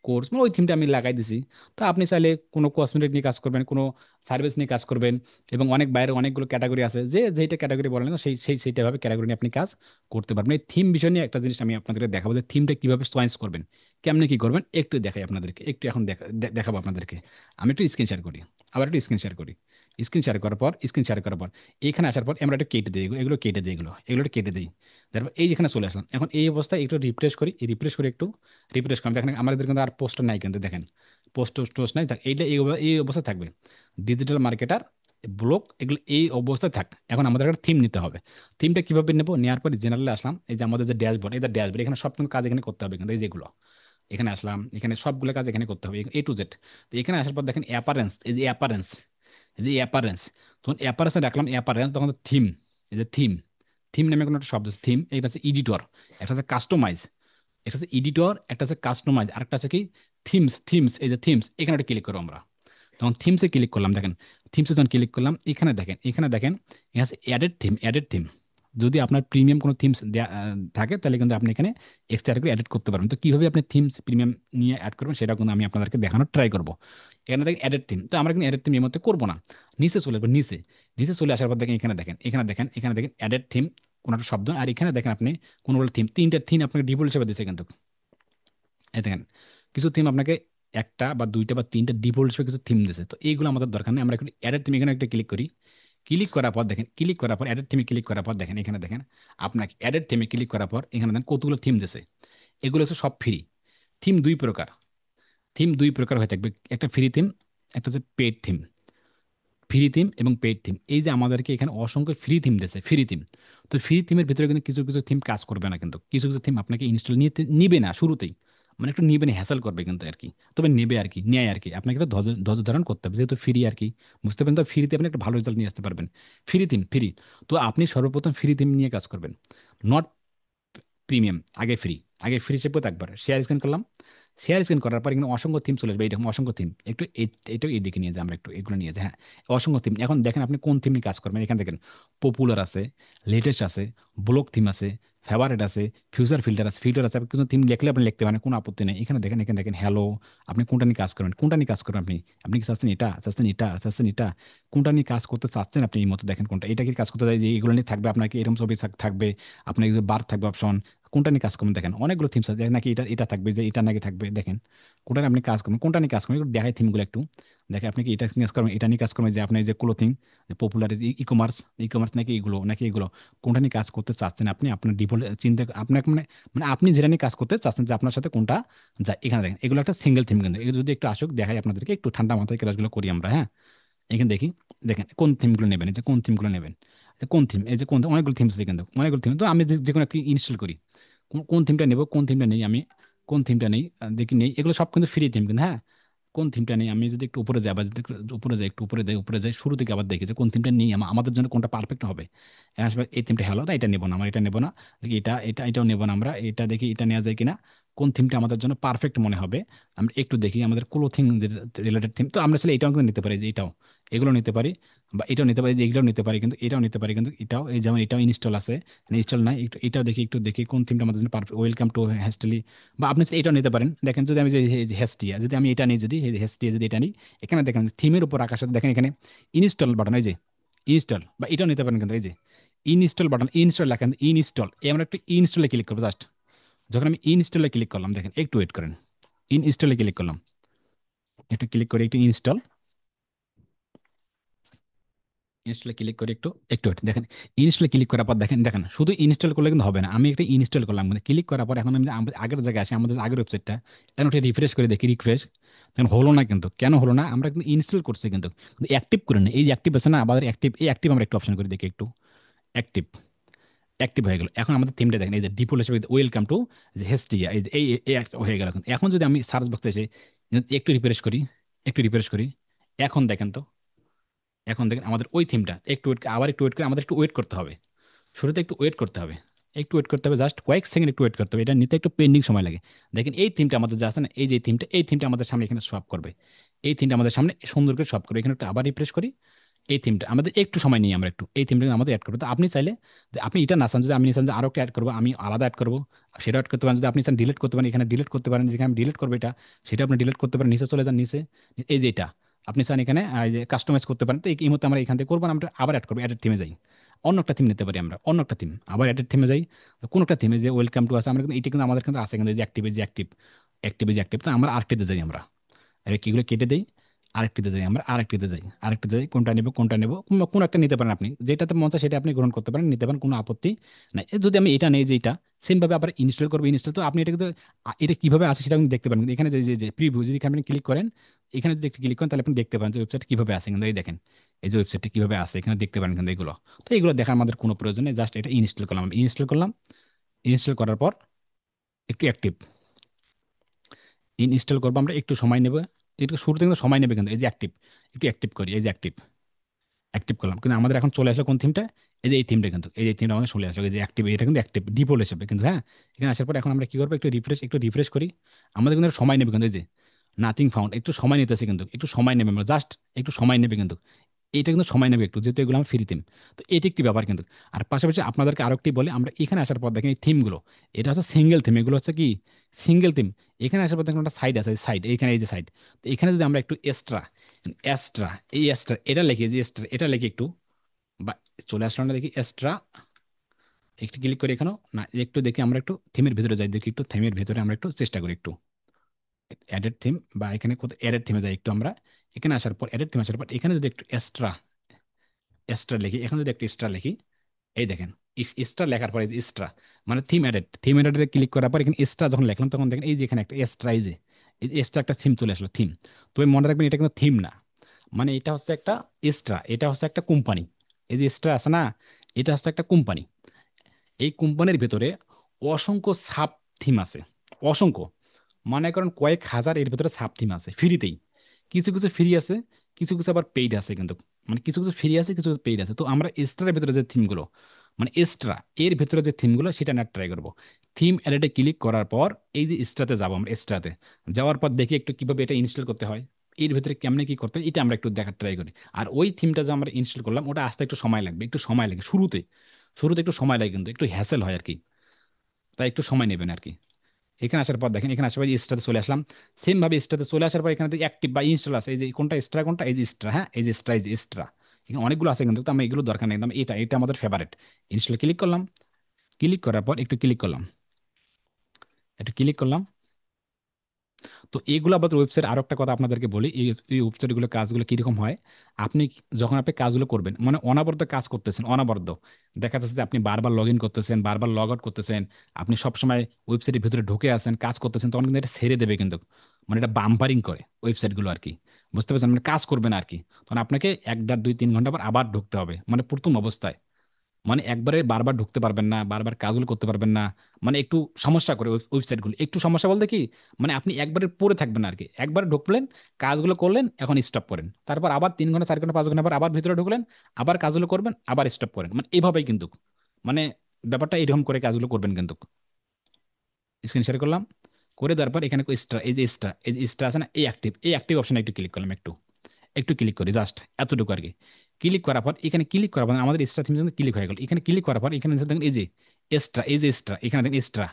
কোর্স মানে ওই থিমটা আমি লাগাই দিছি। তো আপনি চাইলে কোনো কসমেটিক নিয়ে কাজ করবেন, কোনো সার্ভিস নিয়ে কাজ করবেন, এবং অনেক বাইরে অনেকগুলো ক্যাটাগরি আছে, যে যেইটা ক্যাটাগরি বলেন না সেইটাভাবে ক্যাটাগরি নিয়ে আপনি কাজ করতে পারবেন। এই থিম বিষয় নিয়ে একটা জিনিস আমি আপনাদেরকে দেখাবো, যে থিমটা কিভাবে চয়েস করবেন, কেমনে কি করবেন একটু দেখাই আপনাদেরকে, একটু এখন দেখাবো আপনাদেরকে। আমি একটু স্ক্রিন শেয়ার করি, আবার একটু স্ক্রিন শেয়ার করি। স্ক্রিন শেয়ার করার পর এখানে আসার পর আমরা একটু কেটে দিই, এগুলো কেটে দিই, এগুলো একটু কেটে দিই। তারপর এই যেখানে চলে আসলাম, এখন এই অবস্থায় একটু রিফ্রেশ করি, রিফ্রেশ করে একটু রিফ্রেশ করি, দেখেন আমাদের কিন্তু আর পোস্টার নাই, কিন্তু দেখেন পোস্ট টোস্ট নাই, এইটা এই অবস্থায় থাকবে। ডিজিটাল মার্কেটার ব্লগ এগুলো এই অবস্থায় থাক। এখন আমাদের একটা থিম নিতে হবে। থিমটা কিভাবে নেবো, নেওয়ার পর জেনারেলে আসলাম, এই যে আমাদের যে ড্যাশবোর্ড, এই ড্যাশবোর্ড, এখানে সব কাজ এখানে করতে হবে, কিন্তু এই যেগুলো এখানে আসলাম, এখানে সবগুলো কাজ এখানে করতে হবে, A to Z। তো এখানে আসার পর দেখেন অ্যাপারেন্স, এই যে অ্যাপারেন্স, এই যে অ্যাপারেন্স, তখন অ্যাপারেন্সে রাখলাম অ্যাপারেন্স, তখন থিম, এই যে থিম, থিম নামে কোনো একটা শব্দ আছে, থিম, এটা হচ্ছে এডিটর, একটা হচ্ছে কাস্টমাইজ, একটা হচ্ছে এডিটর, একটা হচ্ছে কাস্টমাইজ, আর একটা আছে কি থিমস, এই যে থিমস, এখানে একটা ক্লিক করবো আমরা। তখন থিমসে ক্লিক করলাম, দেখেন থিমসে যখন ক্লিক করলাম, এখানে দেখেন এখানে আছে অ্যাডেড থিম। যদি আপনার প্রিমিয়াম কোনো থিমস থাকে তাহলে কিন্তু আপনি এখানে এক্সট্রা করে অ্যাড করতে পারবেন। তো কীভাবে আপনি থিমস প্রিমিয়াম নিয়ে অ্যাড করবেন সেটা কিন্তু আমি আপনাদেরকে দেখানোর ট্রাই করবো। এখানে দেখেন অ্যাডেড থিম, তো আমরা কিন্তু অ্যাডেড থিম এর মধ্যে করবো না, নিচে চলে যাবো, নিচে নিচে চলে আসার পর দেখেন এখানে দেখেন অ্যাডেড থিম, কোনো একটা শব্দ, আর এখানে দেখেন আপনি কোনো থিম, তিনটা থিম আপনাকে ডিফল্ট হিসেবে দিচ্ছে কিন্তু। এই দেখেন কিছু থিম আপনাকে একটা বা দুইটা বা তিনটা ডিফল্ট হিসেবে কিছু থিম দিয়েছে, তো এইগুলো আমাদের দরকার নেই। আমরা একটু অ্যাডেড থিম এখানে একটা ক্লিক করি, ক্লিক করার পর দেখেন, ক্লিক করার পর অ্যাডেড থিমে ক্লিক করার পর দেখেন, এখানে দেখেন আপনাকে অ্যাডেড থিমে ক্লিক করার পর এখানে দেখেন কতগুলো থিম দিয়েছে। এগুলো হচ্ছে সব ফ্রি। থিম দুই প্রকার, থিম দুই প্রকার হয়ে থাকবে, একটা ফ্রি থিম, একটা হচ্ছে পেড থিম। ফ্রি থিম এবং পেইড থিম, এই যে আমাদেরকে এখানে অসংখ্য ফ্রি থিম দিয়েছে, ফ্রি থিম। তো ফ্রি থিমের ভিতরে কিন্তু কিছু কিছু থিম কাজ করবে না, কিন্তু কিছু কিছু থিম আপনাকে ইনস্টল নিবে না শুরুতেই, মানে একটু নিবে না, হ্যাসেল করবে কিন্তু আর কি। তবে নেবে আর কি, নেয় আর কি, আপনাকে একটু ধৈর্য ধৈর্য ধারণ করতে হবে, যেহেতু ফ্রি আর কি। বুঝতে পারেন তো, ফ্রিতে আপনি একটা ভালো রেজাল্ট নিয়ে আসতে পারবেন। ফ্রি। তো আপনি সর্বপ্রথম ফ্রি থিম নিয়ে কাজ করবেন, নট প্রিমিয়াম। আগে ফ্রি চেপে একবার শেয়ার স্ক্রিন করলাম, শেয়ার স্ক্রিন করার পর এখানে অসংখ্য থিম চলে আসবে, এইরকম অসংখ্য থিম, একটু এটাও এইদিকে নিয়ে যাই আমরা, একটু এগুলো নিয়ে যাই, হ্যাঁ। অসংখ্য থিম, এখন দেখেন আপনি কোন থিম নিয়ে কাজ করবেন। এখানে দেখেন পপুলার আছে, লেটেস্ট আছে, ব্লক থিম আছে, ফেভারিট আছে, ফিল্টার আছে, আপনি কিছু থিম লিখলে আপনি লিখতে পারেন, কোনো আপত্তি নেই। এখানে দেখেন, এখানে দেখেন হ্যালো, আপনি কোনটা নিয়ে কাজ করবেন, কোনটা নিয়ে কাজ করবেন আপনি, আপনি কি চাচ্ছেন এটা, চাচ্ছেন এটা, চাচ্ছেন এটা, কোনটা নিয়ে কাজ করতে চাচ্ছেন আপনি এই মতো দেখেন কোনটা, এটা কি কাজ করতে চাই যে এগুলো নিয়ে থাকবে আপনার, কি এরকম ছবি থাকবে আপনার, বার থাকবে অপশন, কোনটা নিয়ে কাজ করবেন দেখেন অনেকগুলো থিমস আছে নাকি, এটা এটা থাকবে যে এটা নাকি থাকবে দেখেন, কোনটা নিয়ে আপনি কাজ করবেন, কোনটা নিয়ে কাজ করবেন এগুলো দেখায় থিমগুলো একটু দেখে, আপনি কি এটা নিয়ে কাজ করবেন, এটা নিয়ে কাজ করবেন, যে আপনি যে ক্লোথিং, পপুলার ই কমার্স, নাকি এগুলো, নাকি এগুলো, কোনটা নিয়ে কাজ করতে চাচ্ছেন আপনি, আপনার ডিফল্ট চিন্তা আপনাকে মানে, মানে আপনি যেটা নিয়ে কাজ করতে চাচ্ছেন যে আপনার সাথে কোনটা যায়, এখানে দেখেন এগুলো একটা সিঙ্গেল থিম, কিন্তু এগুলো যদি একটু আসুক দেখাই আপনাদেরকে, একটু ঠান্ডা মাথায় ক্লাসগুলো করি আমরা, হ্যাঁ। এখানে দেখি, দেখেন কোন থিমগুলো নেবেন, এই যে কোন থিমগুলো নেবেন, এই কোন থিম, এই যে কোন অনেকগুলো থিমস আছে, কিন্তু অনেকগুলো থিম, তো আমি যে কোনো একটা ইনস্টল করি, কোন থিমটা নেব, কোন থিমটা নেই আমি, কোন থিমটা নেই, দেখি নেই, এগুলো সব কিন্তু ফ্রি থিম কিন্তু, হ্যাঁ। কোন থিমটা নেই আমি যদি একটু উপরে যাই, আবার যদি একটু উপরে যাই, একটু উপরে যাই, শুরু থেকে আবার দেখি যে কোন থিমটা নেই আমাদের জন্য কোনটা পারফেক্ট হবে। এখন আসলে এই থিমটা হলো, তাই এটা নেবো না, আমরা এটা নেবো না, দেখি এটাও নেবো না আমরা, এটা দেখি এটা নেওয়া যায় কিনা, কোন থিমটা আমাদের জন্য পারফেক্ট মনে হবে। আমরা একটু দেখি আমাদের ক্লোথিং রিলেটেড থিম, তো আমরা আসলে এটাও কিন্তু নিতে পারি, যে এটাও, এগুলো নিতে পারি, বা এটাও নিতে পারি, যে এগুলোও নিতে পারি, কিন্তু এটাও নিতে পারি, কিন্তু এটাও, এই যেমন এটাও ইনস্টল আছে, ইনস্টল নাই, এটাও দেখি, একটু দেখি কোন থিমটা আমাদের জন্য পারফেক্ট, ওয়েলকাম টু হ্যাস্টলি, বা আপনি চাইলে এটাও নিতে পারেন। দেখেন যদি আমি যে হেস্টিয়া, যদি আমি এটা নিই, যদি হেস্টিয়া যদি এটা নিই, এখানে দেখেন থিমের উপর আকাশে দেখেন এখানে ইনস্টল বাটন, এই যে ইনস্টল, বা এটাও নিতে পারেন কিন্তু, এই যে ইনস্টল বাটন, ইনস্টল লেখেন, ইনস্টল, এই আমরা একটু ইনস্টলে ক্লিক করবো জাস্ট, যখন আমি ইনস্টলে ক্লিক করলাম দেখেন, একটু ওয়েট করেন, ইনস্টলে ক্লিক করলাম, একটু ক্লিক করে একটু ইনস্টল, ইনস্টলে ক্লিক করে একটু একটু wait, দেখেন ইনস্টলে ক্লিক করার পর দেখেন, দেখেন শুধু ইনস্টল করলে কিন্তু হবে না, আমি একটা ইনস্টল করলাম, মানে ক্লিক করার পর এখন আমি আগের জায়গায় আসি, আমাদের আগের ওয়েবসাইটটা, এখন ওটা রিফ্রেশ করে দেখি, রিফ্রেশ, দেখেন হলো না, কিন্তু কেন হলো না, আমরা কিন্তু ইনস্টল করছি কিন্তু অ্যাক্টিভ করে না, এই যে অ্যাক্টিভ আছে না, আবার অ্যাক্টিভ, এই অ্যাক্টিভ আমরা একটু অপশন করে দেখি একটু, অ্যাক্টিভ, অ্যাক্টিভ হয়ে গেল। এখন আমাদের থিমটা দেখেন, এই যে ডিফল্ট হিসেবে ওয়েলকাম টু যে হেস্টিয়া, এই যে এই একটা হয়ে গেল। এখন যদি আমি সার্চ বক্সে এসে একটু রিফ্রেশ করি, একটু রিফ্রেশ করি, এখন দেখেন তো, এখন দেখেন আমাদের ওই থিমটা, একটু ওয়েট, আবার একটু ওয়েট করে, আমাদের একটু ওয়েট করতে হবে, শুরুতে একটু ওয়েট করতে হবে, একটু ওয়েট করতে হবে, জাস্ট কয়েক সেকেন্ড একটু ওয়েট করতে হবে, এটা নিতে একটু পেন্ডিং সময় লাগে। দেখেন এই থিমটা আমাদের যা আছে না, এই যে থিমটা, এই থিমটা আমাদের সামনে এখানে শো আপ করবে, এই থিমটা আমাদের সামনে সুন্দর করে শো আপ করবে, এখানে একটু আবার রিফ্রেশ করি, এই থিমটা আমাদের একটু সময় নিয়ে আমরা একটু এই থিমটা আমাদের অ্যাড করবো। তো আপনি চাইলে যে আপনি এটা না চান, যদি আপনি চান যে আরো একটা অ্যাড করবো, আমি আলাদা অ্যাড করবো, সেটা অ্যাড করতে পারেন, যদি আপনি চান ডিলিট করতে পারেন, এখানে ডিলিট করতে পারেন, যেখানে আমি ডিলিট করবো এটা, সেটা আপনি ডিলিট করতে পারেন, নিচে চলে যান, নিচে এই যে এটা আপনি চান এখানে এই যে কাস্টমাইজ করতে পারেন। তো এই মুহূর্তে আমরা এখান থেকে করবো না, আমরা আবার অ্যাড করবো, অ্যাডেড থিমে যাই, অন্য একটা থিম নিতে পারি আমরা, অন্য একটা থিম, আবার অ্যাডেড থিমে যাই, তো কোনো একটা থিমে যে ওয়েলকাম টু আছে, আমরা কিন্তু এটা কিন্তু আমাদের কিন্তু আছে, কিন্তু যে অ্যাক্টিভ, যে অ্যাক্টিভ, যে অ্যাক্টিভ, তো আমরা আরেকটিতে যাই আমরা, এবার কিগুলো কেটে দেই, আরেকটিতে যাই আমরা, আরেকটিতে যাই, কোনটা নেব, কোনটা নেব, কোন একটা নিতে পারেন আপনি, যেটাতে মন চায় সেটা আপনি গ্রহণ করতে পারেন, নিতে পারেন, কোনো আপত্তি নাই। যদি আমি এটা নেই, যে এটা সেম ভাবে আবার ইনস্টল করবো, ইনস্টল, তো আপনি এটা কিন্তু এটা কিভাবে আছে সেটা আপনি দেখতে পারেন, কিন্তু এখানে যে প্রিভিউ, যদি এখানে আপনি ক্লিক করেন, এখানে যদি একটু ক্লিক করেন, তাহলে আপনি দেখতে পারেন যে ওয়েবসাইট কিভাবে আছে, কিন্তু এই দেখেন এই যে ওয়েবসাইটটা কিভাবে আছে, এখানে দেখতে পারেন কিন্তু এগুলো। তো এগুলো দেখার আমাদের কোনো প্রয়োজন নেই, জাস্ট এটা ইনস্টল করলাম, ইনস্টল করলাম, ইনস্টল করার পর একটু অ্যাক্টিভ, ইনস্টল করবো আমরা, একটু সময় নেবে, একটু শুরুতে কিন্তু সময় নেবে, কিন্তু এই যে অ্যাক্টিভ, একটু অ্যাক্টিভ করি, এই যে অ্যাক্টিভ, অ্যাক্টিভ করলাম, কিন্তু আমাদের এখন চলে আসলো কোন থিমটা, এই যে এই থিমটা, কিন্তু এই যে থিমটা আমাদের চলে আসলো, এই যে অ্যাক্টিভ, এটা কিন্তু অ্যাক্টিভ ডিফল্ট হিসেবে কিন্তু, হ্যাঁ। এখানে আসার পর এখন আমরা কি করবো, একটু রিফ্রেশ করি, আমাদের কিন্তু একটু সময় নেবে, কিন্তু এই যে নাথিং ফাউন্ড, একটু সময় নিতেছে, কিন্তু একটু সময় নেবে, আমরা জাস্ট একটু সময় নেবে কিন্তু, এটা কিন্তু সময় নেবে একটু, যেহেতু এগুলো আমার ফ্রি থিম। তো এটি একটি ব্যাপার কিন্তু। আর পাশাপাশি আপনাদেরকে আরো একটি বলে, আমরা এখানে আসার পর দেখেন এই থিমগুলো, এটা হচ্ছে সিঙ্গেল থিম, এগুলো হচ্ছে কি সিঙ্গেল থিম। এখানে আসার পর দেখেন একটা সাইড আছে, সাইড, এখানে এই যে সাইড, তো এখানে যদি আমরা একটু এক্সট্রা, এক্সট্রা, এই এক্সট্রা এটা লিখে, যে এক্সট্রা এটা লিখে একটু, বা চলে আসলাম না, দেখি এক্সট্রা, একটু ক্লিক করি এখানেও না, একটু দেখি আমরা একটু থিমের ভিতরে যাই, দেখি একটু থিমের ভিতরে আমরা একটু চেষ্টা করি একটু অ্যাডেড থিম, বা এখানে কোথাও অ্যাডেড থিমে যাই একটু আমরা, এখানে আসার পর অ্যাডেড থিম আসার পর এখানে যদি একটু এক্সট্রা, এক্সট্রা লিখি, এখন যদি একটু এক্সট্রা লিখি, এই দেখেন এক্সট্রা লেখার পরে এক্সট্রা মানে থিম এডিটরে ক্লিক করার পর এখানে এক্সট্রা যখন লিখলাম, তখন দেখেন এই যে এখানে একটা এক্সট্রা, এই যে এক্সট্রা একটা থিম চলে আসলো, থিম। তবে মনে রাখবেন এটা কিন্তু থিম না, মানে এটা হচ্ছে একটা এক্সট্রা, এটা হচ্ছে একটা কোম্পানি, এই যে এক্সট্রা আছে না, এটা হচ্ছে একটা কোম্পানি, এই কোম্পানির ভেতরে অসংখ্য সাব থিম আছে, অসংখ্য, মনে করেন কয়েক হাজার এর ভেতরে সাব থিম আছে ফ্রিতেই, কিছু কিছু ফ্রি আছে, কিছু কিছু আবার পেইড আছে কিন্তু, মানে কিছু কিছু ফ্রি আছে, কিছু কিছু পেইড আছে। তো আমরা এক্সট্রার ভেতরে যে থিমগুলো, মানে এক্সট্রা এর ভেতরে যে থিমগুলো সেটা না ট্রাই করবো। থিম অ্যাডে ক্লিক করার পর এই যে এক্সট্রাতে যাবো, আমরা এক্সট্রাতে যাওয়ার পর দেখি একটু কিভাবে এটা ইনস্টল করতে হয়, এর ভেতরে কেমনে কি করতে হয় এটা আমরা একটু দেখার ট্রাই করি। আর ওই থিমটা যে আমরা ইনস্টল করলাম ওটা আসতে একটু সময় লাগবে, একটু সময় লাগে শুরুতে, শুরুতে একটু সময় লাগে, কিন্তু একটু হ্যাসেল হয় আর কি। তাই একটু সময় নেবেন আর কি। এখানে আসার পর দেখেন, এখানে আসার পর স্টাতে চলে আসলাম। সেম ভাবে স্টাতে চলে আসার পর এখানে অ্যাক্টিভ বা ইনস্টল আছে, এই যে কোনটা এক্সট্রা কোনটা, এই যে এক্সট্রা, হ্যাঁ এই যে এক্সট্রা, এই যে এক্সট্রা। এখানে অনেকগুলো আছে কিন্তু, তো আমি এগুলো দরকার নেই, একদম এটা এটা আমাদের ফেভারিট। ইনস্টল ক্লিক করলাম, ক্লিক করার পর একটু ক্লিক করলাম, একটু ক্লিক করলাম। তো এইগুলো আবার ওয়েবসাইট, আরো একটা কথা আপনাদেরকে বলি, এই এই ওয়েবসাইটগুলো কাজগুলো কিরকম হয়। আপনি যখন আপনি কাজগুলো করবেন, মানে অনবরত কাজ করতেছেন, অনবরত দেখা যাচ্ছে যে আপনি বারবার লগ ইন করতেছেন, বারবার লগ আউট করতেছেন, আপনি সবসময় ওয়েবসাইটের ভিতরে ঢুকে আছেন, কাজ করতেছেন, তখন কিন্তু এটা ছেড়ে দেবে কিন্তু, মানে এটা বাম্পারিং করে ওয়েবসাইটগুলো আর কি। বুঝতে পারছেন, মানে কাজ করবেন আর কি। তখন আপনাকে 1.5 2 3 ঘন্টা পর আবার ঢুকতে হবে, মানে প্রথম অবস্থায়। মানে একবারে বারবার ঢুকতে পারবেন না, বারবার কাজগুলো করতে পারবেন না। মানে একটু সমস্যা করে ওয়েবসাইটগুলো, একটু সমস্যা বলতে কি, মানে আপনি একবারে পড়ে থাকবেন না আর কি। একবার ঢুকলেন, কাজগুলো করলেন, এখন স্টপ করেন, তারপর আবার 3 ঘন্টা 4 ঘন্টা 5 ঘন্টা পর আবার ভিতরে ঢুকলেন, আবার কাজগুলো করবেন, আবার স্টপ করেন, মানে এইভাবেই কিন্তু, মানে ব্যাপারটা এরকম করে কাজগুলো করবেন কিন্তু। স্ক্রিন শেয়ার করলাম, করে দেওয়ার পর এখানে স্টার, এই যে স্টার, এই যে স্টার আছে না, এই অ্যাক্টিভ, এই অ্যাক্টিভ অপশনে একটু ক্লিক করলাম, একটু একটু ক্লিক করি জাস্ট এতটুকু আর কি। ক্লিক করার পর এখানে ক্লিক করার পর আমাদের এক্সট্রা থিম ক্লিক হয়ে গেল। এখানে ক্লিক করার পর এখানে দেখেন এই যে এক্সট্রা, এই যে এক্সট্রা, এখানে দেখেন এক্সট্রা,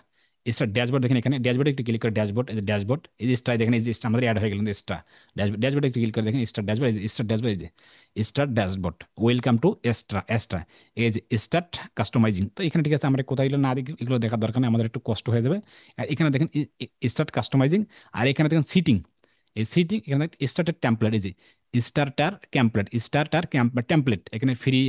এক্সট্রা ড্যাশবোর্ড দেখেন, এখানে ড্যাশবোর্ডে একটু ক্লিক করে ড্যাশবোর্ড, এই যে ড্যাশবোর্ড, এই যে এক্সট্রা দেখেন, এই যে extra আমাদের অ্যাড হয়ে গেল এক্সট্রা ড্যাশবোর্ড। ড্যাশবোর্ডে একটু ক্লিক করে দেখেন স্টার ড্যাশবোর্ড, এই যে স্টার ড্যাশবোর্ড, এই যে star dashboard, welcome to extra extra, এই যে স্টার্ট কাস্টমাইজিং। তো এখানে ঠিক আছে, আমরা কোথায় এগুলো না দেখি, এগুলো দেখার দরকার নেই, আমাদের একটু কষ্ট হয়ে যাবে। আর এখানে দেখেন স্টার্ট কাস্টমাইজিং, আর এখানে দেখেন সিটিং, এই সিটিং, এখানে স্টার্টার টেমপ্লেট, এই যে স্টার্টার টেমপ্লেট, স্টার্টার টেমপ্লেট, এখানে ফ্রি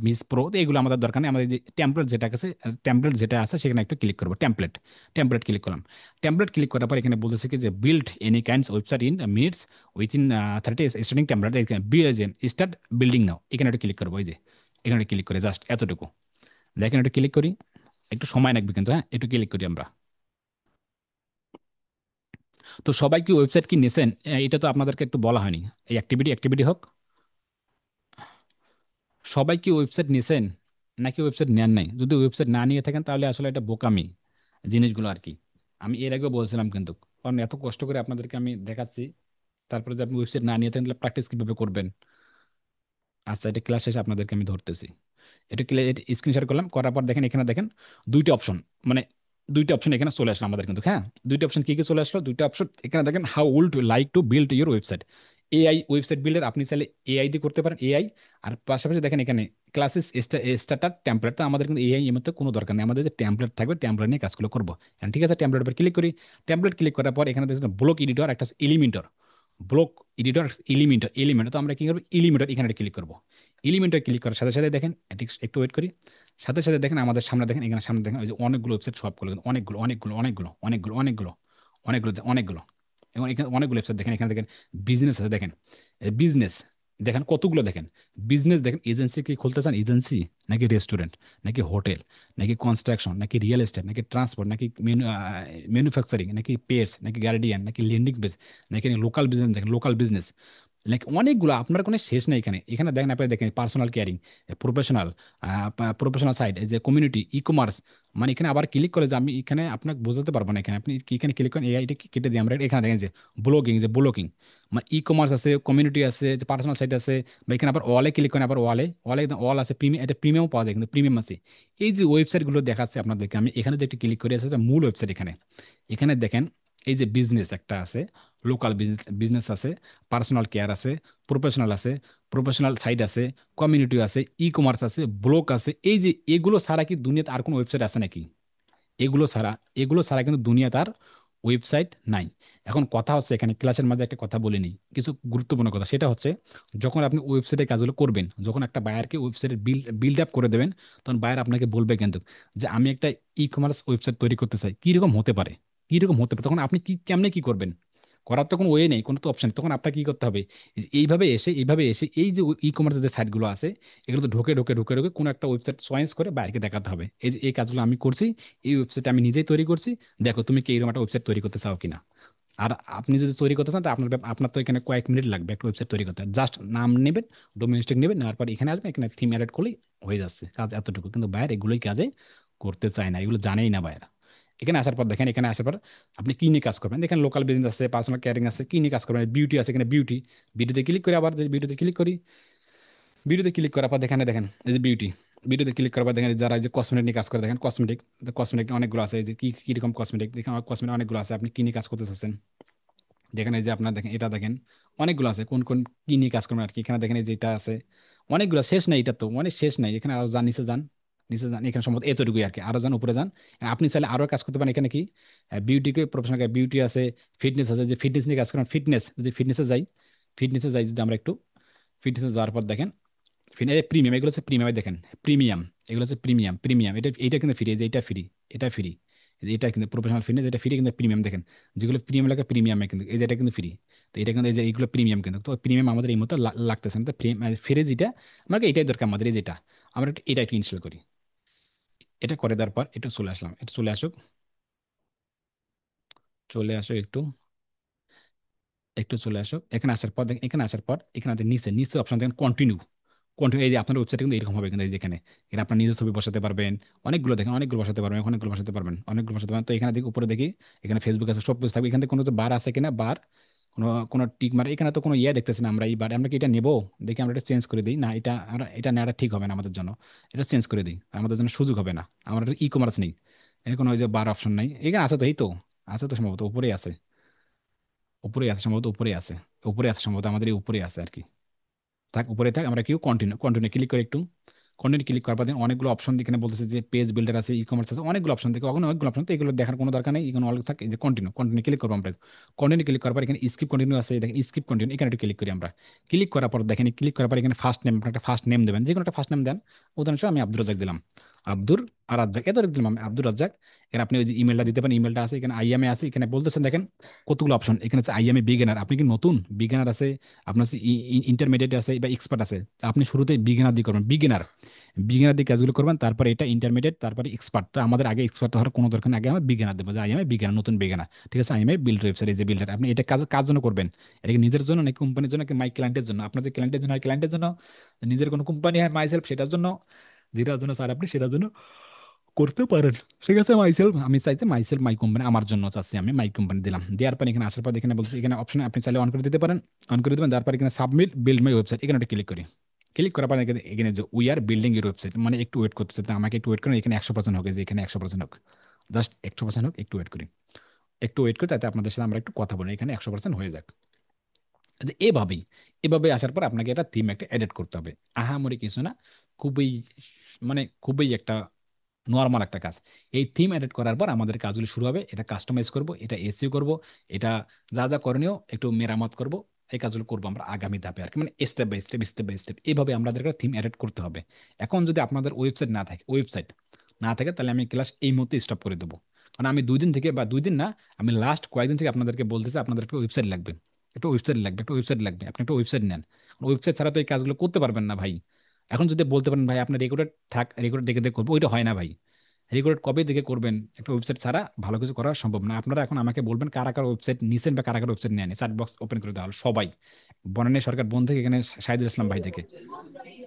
মিস প্রো, এগুলো আমাদের দরকার নেই। আমাদের যে টেমপ্লেট যেটা আছে, টেমপ্লেট যেটা আছে সেখানে একটু ক্লিক করবো, টেমপ্লেট, টেমপ্লেট ক্লিক করলাম। টেমপ্লেট ক্লিক করার পর এখানে বলতেছে কি যে build any kinds website in minutes within 30 starting template, start building now, এখানে একটু ক্লিক করবো, এই যে এখানে ক্লিক করে জাস্ট এতটুকু দেখেন, একটু ক্লিক করি, একটু সময় লাগবে কিন্তু, হ্যাঁ একটু ক্লিক করি আমরা। তো সবাই কি ওয়েবসাইট কি নেছেন, এটা তো আপনাদেরকে একটু বলা হয়নি। এই অ্যাক্টিভিটি অ্যাক্টিভিটি হোক, সবাই কি ওয়েবসাইট নিয়েছেন নাকি ওয়েবসাইট নেন নাই? যদি ওয়েবসাইট না নিয়ে থাকেন তাহলে আসলে এটা বোকামি জিনিসগুলো আর কি। আমি এর আগেও বলছিলাম কিন্তু, কারণ এত কষ্ট করে আপনাদেরকে আমি দেখাচ্ছি, তারপরে যে আপনি ওয়েবসাইট না নিয়ে থাকেন তাহলে প্র্যাকটিস কিভাবে করবেন? আচ্ছা, এটা ক্লাস শেষে আপনাদেরকে আমি ধরতেছি। এটা স্ক্রিন শেয়ার করলাম, করার পর দেখেন এখানে দেখেন দুইটা অপশন, মানে দুইটা অপশন এখানে চলে আসলো আমাদের কিন্তু, হ্যাঁ দুইটা অপশন কি কি চলে আসলো, দুইটা অপশন এখানে দেখেন, how would like to build your website. AI website builder, আপনি চাইলে এআই দিয়ে করতে পারেন, এআই। আর পাশাপাশি দেখেন এখানে ক্লাসেস স্টার্টার টেমপ্লেট, তো আমাদের কিন্তু এআই এর মধ্যে কোনো দরকার নেই, আমাদের যে টেমপ্লেট থাকবে টেমপ্লেট নিয়ে কাজগুলো করবো। এখন ঠিক আছে, টেমপ্লেট উপর ক্লিক করি। টেমপ্লেট ক্লিক করার পর এখানে দেখছেন ব্লক এডিটর, একটা Elementor, block editor, Elementor, Elementor, তো আমরা কি করবো, এলিমেন্টর এখানে ক্লিক করবো। এলিমেন্টে ক্লিক করার সাথে সাথে দেখেন একটু ওয়েট করি, সাথে সাথে দেখেন আমাদের সামনে দেখেন, এখানে সামনে দেখেন ওই যে অনেকগুলো ওয়েবসাইট সব করলো, অনেকগুলো অনেকগুলো অনেকগুলো অনেকগুলো অনেকগুলো অনেকগুলো অনেকগুলো, এবং এখানে অনেকগুলো ওয়েবসাইট দেখেন, এখানে দেখেন বিজনেস আছে দেখেন, বিজনেস দেখেন কতগুলো দেখেন, বিজনেস দেখেন, এজেন্সি কি খুলতে চান, এজেন্সি নাকি রেস্টুরেন্ট নাকি হোটেল নাকি কনস্ট্রাকশন নাকি রিয়েল এস্টেট নাকি ট্রান্সপোর্ট নাকি ম্যানুফ্যাকচারিং নাকি পেটস নাকি গার্ডিয়ান নাকি লেন্ডিং বেস নাকি লোকাল বিজনেস, দেখেন লোকাল বিজনেস, লাইক অনেকগুলো, আপনার কোনো শেষ নেই এখানে। এখানে দেখেন, আপনি দেখেন personal caring, professional, professional site, এই যে কমিউনিটি ই কমার্স, মানে এখানে আবার ক্লিক করে যে আমি এখানে আপনাকে বোঝাতে পারবো না, এখানে আপনি এখানে ক্লিক করেন, এআইটা কেটে দিই আমরা, এখানে দেখেন যে ব্লগিং, যে ব্লগিং, মানে ই কমার্স আছে, কমিউনিটি আছে, যে পার্সোনাল সাইট আছে, বা এখানে আবার ওয়ালে ক্লিক করেন, আবার ওয়ালে ওয়ালে অল আছে, প্রিমিয়াম, এটা প্রিমিয়াম পাওয়া যায় কিন্তু, প্রিমিয়াম আছে। এই যে ওয়েবসাইটগুলো দেখাচ্ছে আপনাদেরকে, আমি এখানে যে একটু ক্লিক করে আছে যে মূল ওয়েবসাইট, এখানে এখানে দেখেন এই যে বিজনেস একটা আছে, লোকাল বিজনেস বিজনেস আছে, পার্সোনাল কেয়ার আছে, প্রফেশনাল আছে, প্রফেশনাল সাইট আছে, কমিউনিটি আছে, ই কমার্স আছে, ব্লগ আছে। এই যে এগুলো ছাড়া কি দুনিয়াতে আর কোনো ওয়েবসাইট আছে নাকি? এগুলো ছাড়া, এগুলো ছাড়া কিন্তু দুনিয়াতে আর ওয়েবসাইট নাই। এখন কথা হচ্ছে, এখানে ক্লাসের মাঝে একটা কথা বলে নিই, কিছু গুরুত্বপূর্ণ কথা, সেটা হচ্ছে যখন আপনি ওয়েবসাইটে কাজগুলো করবেন, যখন একটা বায়ারকে ওয়েবসাইটের বিল্ড আপ করে দেবেন, তখন বায়ার আপনাকে বলবে কিন্তু যে আমি একটা ই কমার্স ওয়েবসাইট তৈরি করতে চাই, কীরকম হতে পারে, কীরকম হতে পারে, তখন আপনি কি কেমনে কি করবেন? করার তো কোনো ওয়ে নেই, কোনো তো অপশন নেই, তখন আপনাকে কি করতে হবে, এইভাবে এসে, এইভাবে এসে, এই যে ই কমার্সের যে সাইটগুলো আছে, এগুলো তো ঢোকে ঢোকে ঢোকে ঢোকে কোনো একটা ওয়েবসাইট চয়েস করে বাইরে দেখাতে হবে, এই যে এই কাজগুলো আমি করছি, এই ওয়েবসাইট আমি নিজেই তৈরি করছি, দেখো তুমি কি এরকম একটা ওয়েবসাইট তৈরি করতে চাও কিনা। আর আপনি যদি তৈরি করতে চান, তো আপনার আপনার তো এখানে কয়েক মিনিট লাগবে একটা ওয়েবসাইট তৈরি করতে, জাস্ট নাম নেবেন, ডোমেইনস্টিক নেবেন, নেওয়ার পর এখানে আসবেন, এখানে থিম অ্যাড করলেই হয়ে যাচ্ছে কাজ, এতটুকু। কিন্তু বাইরে এগুলোই কাজে করতে চায় না, এগুলো জানেই না বাইরে। এখানে আসার পর দেখেন, এখানে আসার পর আপনি কি নিয়ে কাজ করবেন, দেখেন লোকাল বিজনেস আছে, পার্সোনাল কেয়ারিং আছে, কি নিয়ে কাজ করবেন, বিউটি আছে, এখানে বিউটি, বিউটিতে ক্লিক করে, আবার যদি বিউটিতে ক্লিক করি, ভিডিওতে ক্লিক করার পর এখানে দেখেন এই যে বিউটি, ভিডিওতে ক্লিক করবার দেখেন যারা এই যে কসমেটিক নিয়ে কাজ করে, দেখেন কসমেটিক, কসমেটিক অনেকগুলো আছে, এই যে কি কিরকম কসমেটিক দেখেন, কসমেটিক অনেকগুলো আছে, আপনি কি নিয়ে কাজ করতে চাচ্ছেন দেখেন, এই যে আপনার দেখেন এটা দেখেন, অনেকগুলো আছে কোন কোন কি নিয়ে কাজ করবেন আর কি। এখানে দেখেন এই যে এটা আছে, অনেকগুলো, শেষ নাই, এটা তো মানে শেষ নাই। এখানে আরো যান, নিচে যান, নিচে যান, এখানে সম্ভবত এতটুকুই আর কি, আরো যান উপরে যান। আপনি চাইলে আরো কাজ করতে পারেন। এখানে কি বিউটিকে প্রফেশনাল বিউটি আছে, ফিটনেস আছে, যে ফিটনেস নিয়ে কাজ করেন, ফিটনেস, যদি ফিটনেসে যাই, ফিটনেসে যাই যদি আমরা একটু, ফিটনেসে যাওয়ার পর দেখেন প্রিমিয়াম, এগুলো হচ্ছে প্রিমিয়ামে দেখেন, প্রিমিয়াম, এগুলো হচ্ছে প্রিমিয়াম, প্রিমিয়াম এটা, এইটা কিন্তু ফ্রি, যে এটা ফ্রি, এটা ফ্রি, এটা কিন্তু প্রফেশনাল ফিটনেস, এটা ফ্রি, কিন্তু প্রিমিয়াম দেখেন, যেগুলো প্রিমিয়াম লাগে প্রিমিয়ামে কিন্তু এই যে এটা কিন্তু ফ্রি। তো এটা কিন্তু এই যে এইগুলো প্রিমিয়াম, কিন্তু তো প্রিমিয়াম আমাদের এই মতো লাগতেছে না, তো ফ্রি যেটা আমাকে এটাই দরকার আমাদের, এই যেটা আমরা এটা একটু ইনস্টল করি। এটা করে দেওয়ার পর একটু চলে আসলাম, একটু চলে আসুক, চলে আসো একটু, একটু চলে আসো। এখানে আসার পর দেখেন, এখানে আসার পর এখানে নিচে নিচে অপশন দেখেন কন্টিনিউ, কন্টিনিউ, এই যে আপনার ওয়েবসাইটে কিন্তু এরকম হবে, কিন্তু এই যে এখানে, এখানে আপনার নিজের ছবি বসাতে পারবেন, অনেকগুলো দেখেন, অনেকগুলো বসাতে পারবেন, অনেকগুলো বসাতে পারবেন, অনেকগুলো বসাতে পারবেন। তো এখানে দেখি উপরে দেখি, এখানে ফেসবুক আছে, সব কিছু থাকবে। এখানে কোনো যে বার আছে কিনা, বার, কোনো কোনো টিক মার, এখানে তো কোনো ইয়ে দেখতেছি না আমরা, এই বার আমরা কি এটা নেবো, দেখি আমরা এটা চেঞ্জ করে দিই, না এটা আমরা এটা নেওয়াটা ঠিক হবে না আমাদের জন্য, এটা চেঞ্জ করে দিই, আমাদের জন্য সুযোগ হবে না, আমার ই কমার্স নেই, এখানে কোনো ওই যে বার অপশন নাই, এখানে আছে তো, এই তো আছে তো সম্ভবত উপরেই আছে, উপরেই আছে সম্ভবত, উপরেই আছে, উপরে আছে সম্ভবত, আমাদের এই উপরেই আছে আর কি। থাক উপরে থাক, আমরা কেউ কন্টিনিউ, কন্টিনিউ ক্লিক করে একটু, কন্টিনিউ ক্লিক করার পর দেখেন অনেকগুলো অপশন এখানে বলতেছে যে পেজ বিল্ডার আছে, ই কমার্স আছে, অনেকগুলো অপশন থেকে, অনেকগুলো অপশন, তো এগুলো দেখার কোনো দরকার নেই, এখানে অনেক থাকে। এই যে কন্টিনিউ, কন্টিনিউ ক্লিক করবো আমরা, কন্টিনিউ ক্লিক করার পর এখানে স্কিপ কন্টিনিউ আছে, দেখেন স্কিপ কন্টিনিউ, এখানে একটু ক্লিক করি আমরা। ক্লিক করার পর দেখেন, ক্লিক করার পর এখানে ফার্স্ট নেম, আপনার একটা ফার্স্ট নেম দেবেন, যে কোনো একটা ফার্স্ট নেম দেন। উদাহরণস্বরূপ আমি আব্দুর রাজ্জাক দিলাম, আব্দুর আর রাজ্জাক, এত দিলাম আমি আব্দুর রাজ্জাক। এখানে আপনি ওই যে ইমেলটা দিতে পারেন, ইমেলটা আছে এখানে, আইএমএ আছে এখানে, বলতেছেন দেখেন কতগুলো অপশন এখানে আছে। আইএমএ বিগিনার, আপনি কি নতুন, বিগিনার আছে, আপনার ইন্টারমিডিয়েট আছে বা এক্সপার্ট আছে, তা আপনি শুরুতে বিগিনার দিয়ে করবেন, বিগিনার, বিগিনার দিয়ে কাজগুলো করবেন, তারপরে এটা ইন্টারমিডিয়েট, তারপরে এক্সপার্ট। তো আমাদের আগে এক্সপার্ট হওয়ার কোনো দরকার নেই, আগে আমি বিগিনার দেবো, যে আইএমএ বিগিনার, নতুন বিগিনার, ঠিক আছে, আইএমএ বিল্ড ওয়েবসাইট, এই যে বিল্ডার, আপনি এটা কাজ কার জন্য করবেন, এটা কি নিজের জন্য নাকি কোম্পানির জন্য, নাকি মাই ক্লায়েন্টের জন্য, আপনার যে ক্লায়েন্টের জন্য হয় ক্লায়েন্টের জন্য, নিজের কোনো কোম্পানি হয় মাই সেলফ সেটার জন্য, যেটার জন্য স্যার আপনি সেটার জন্য করতে পারেন। ঠিক আছে, মাইসেলফ আমি চাইতে, মাইসেলফ মাই কোম্পানি আমার জন্য চাচ্ছি, আমি মাই কোম্পানি দিলাম, দেওয়ার পর এখানে আসার পর এখানে বলছি, এখানে অপশন আপনি চাইলে অন করে দিতে পারেন, অন করে দেবেন। তারপর এখানে সাবমিট বিল্ড মাই ওয়েবসাইট, এখানে একটা ক্লিক করি। ক্লিক করার পর এখানে এখানে যে we are building your website, মানে একটু ওয়েট করতেছে, তো আমাকে একটু ওয়েট করেন, এখানে 100% হোক, এই যে এখানে 100% হোক, জাস্ট 100% হোক, একটু ওয়েট করি, একটু ওয়েট করি, তাতে আপনাদের সাথে আমরা একটু কথা বলি, এখানে 100% হয়ে যাক। যে এভাবেই, এভাবে আসার পর আপনাকে একটা থিম একটা এডিট করতে হবে, আহামরি কিছু না, খুবই মানে খুবই একটা নর্মাল একটা কাজ। এই থিম এডিট করার পর আমাদের কাজগুলো শুরু হবে, এটা কাস্টমাইজ করব, এটা এসইও করব, এটা যা যা করণীয় একটু মেরামত করব, এই কাজগুলো করবো আমরা আগামী ধাপে আর কি, মানে step by step, step by step, এইভাবে আমাদের একটা থিম এডিট করতে হবে। এখন যদি আপনাদের ওয়েবসাইট না থাকে, ওয়েবসাইট না থাকে, তাহলে আমি ক্লাস এই মুহূর্তে স্টপ করে দেবো। কারণ আমি 2 দিন থেকে, বা 2 দিন না, আমি লাস্ট কয়েকদিন থেকে আপনাদেরকে বলতেছি আপনাদের একটা ওয়েবসাইট লাগবে, একটা ওয়েবসাইট লাগবে, একটা ওয়েবসাইট লাগবে, আপনি একটা ওয়েবসাইট নেন। ওয়েবসাইট ছাড়া তো এই কাজগুলো করতে পারবেন না ভাই। এখন যদি বলতে পারেন ভাই আপনার রেকর্ডেড থাক, রেকর্ড দেখে দেখে করবো, ওইটা হয় না ভাই। রেকর্ড কবে থেকে করবেন, একটা ওয়েবসাইট ছাড়া ভালো কিছু করা সম্ভব না। আপনারা এখন আমাকে বলবেন কারা কারা ওয়েবসাইট নিছেন বা কারা কারা ওয়েবসাইট নেন, চ্যাট বক্স ওপেন করে দেওয়া হলো সবাই, বনানী সরকার বন থেকে এখানে শাহিদুল ইসলাম ভাই থেকে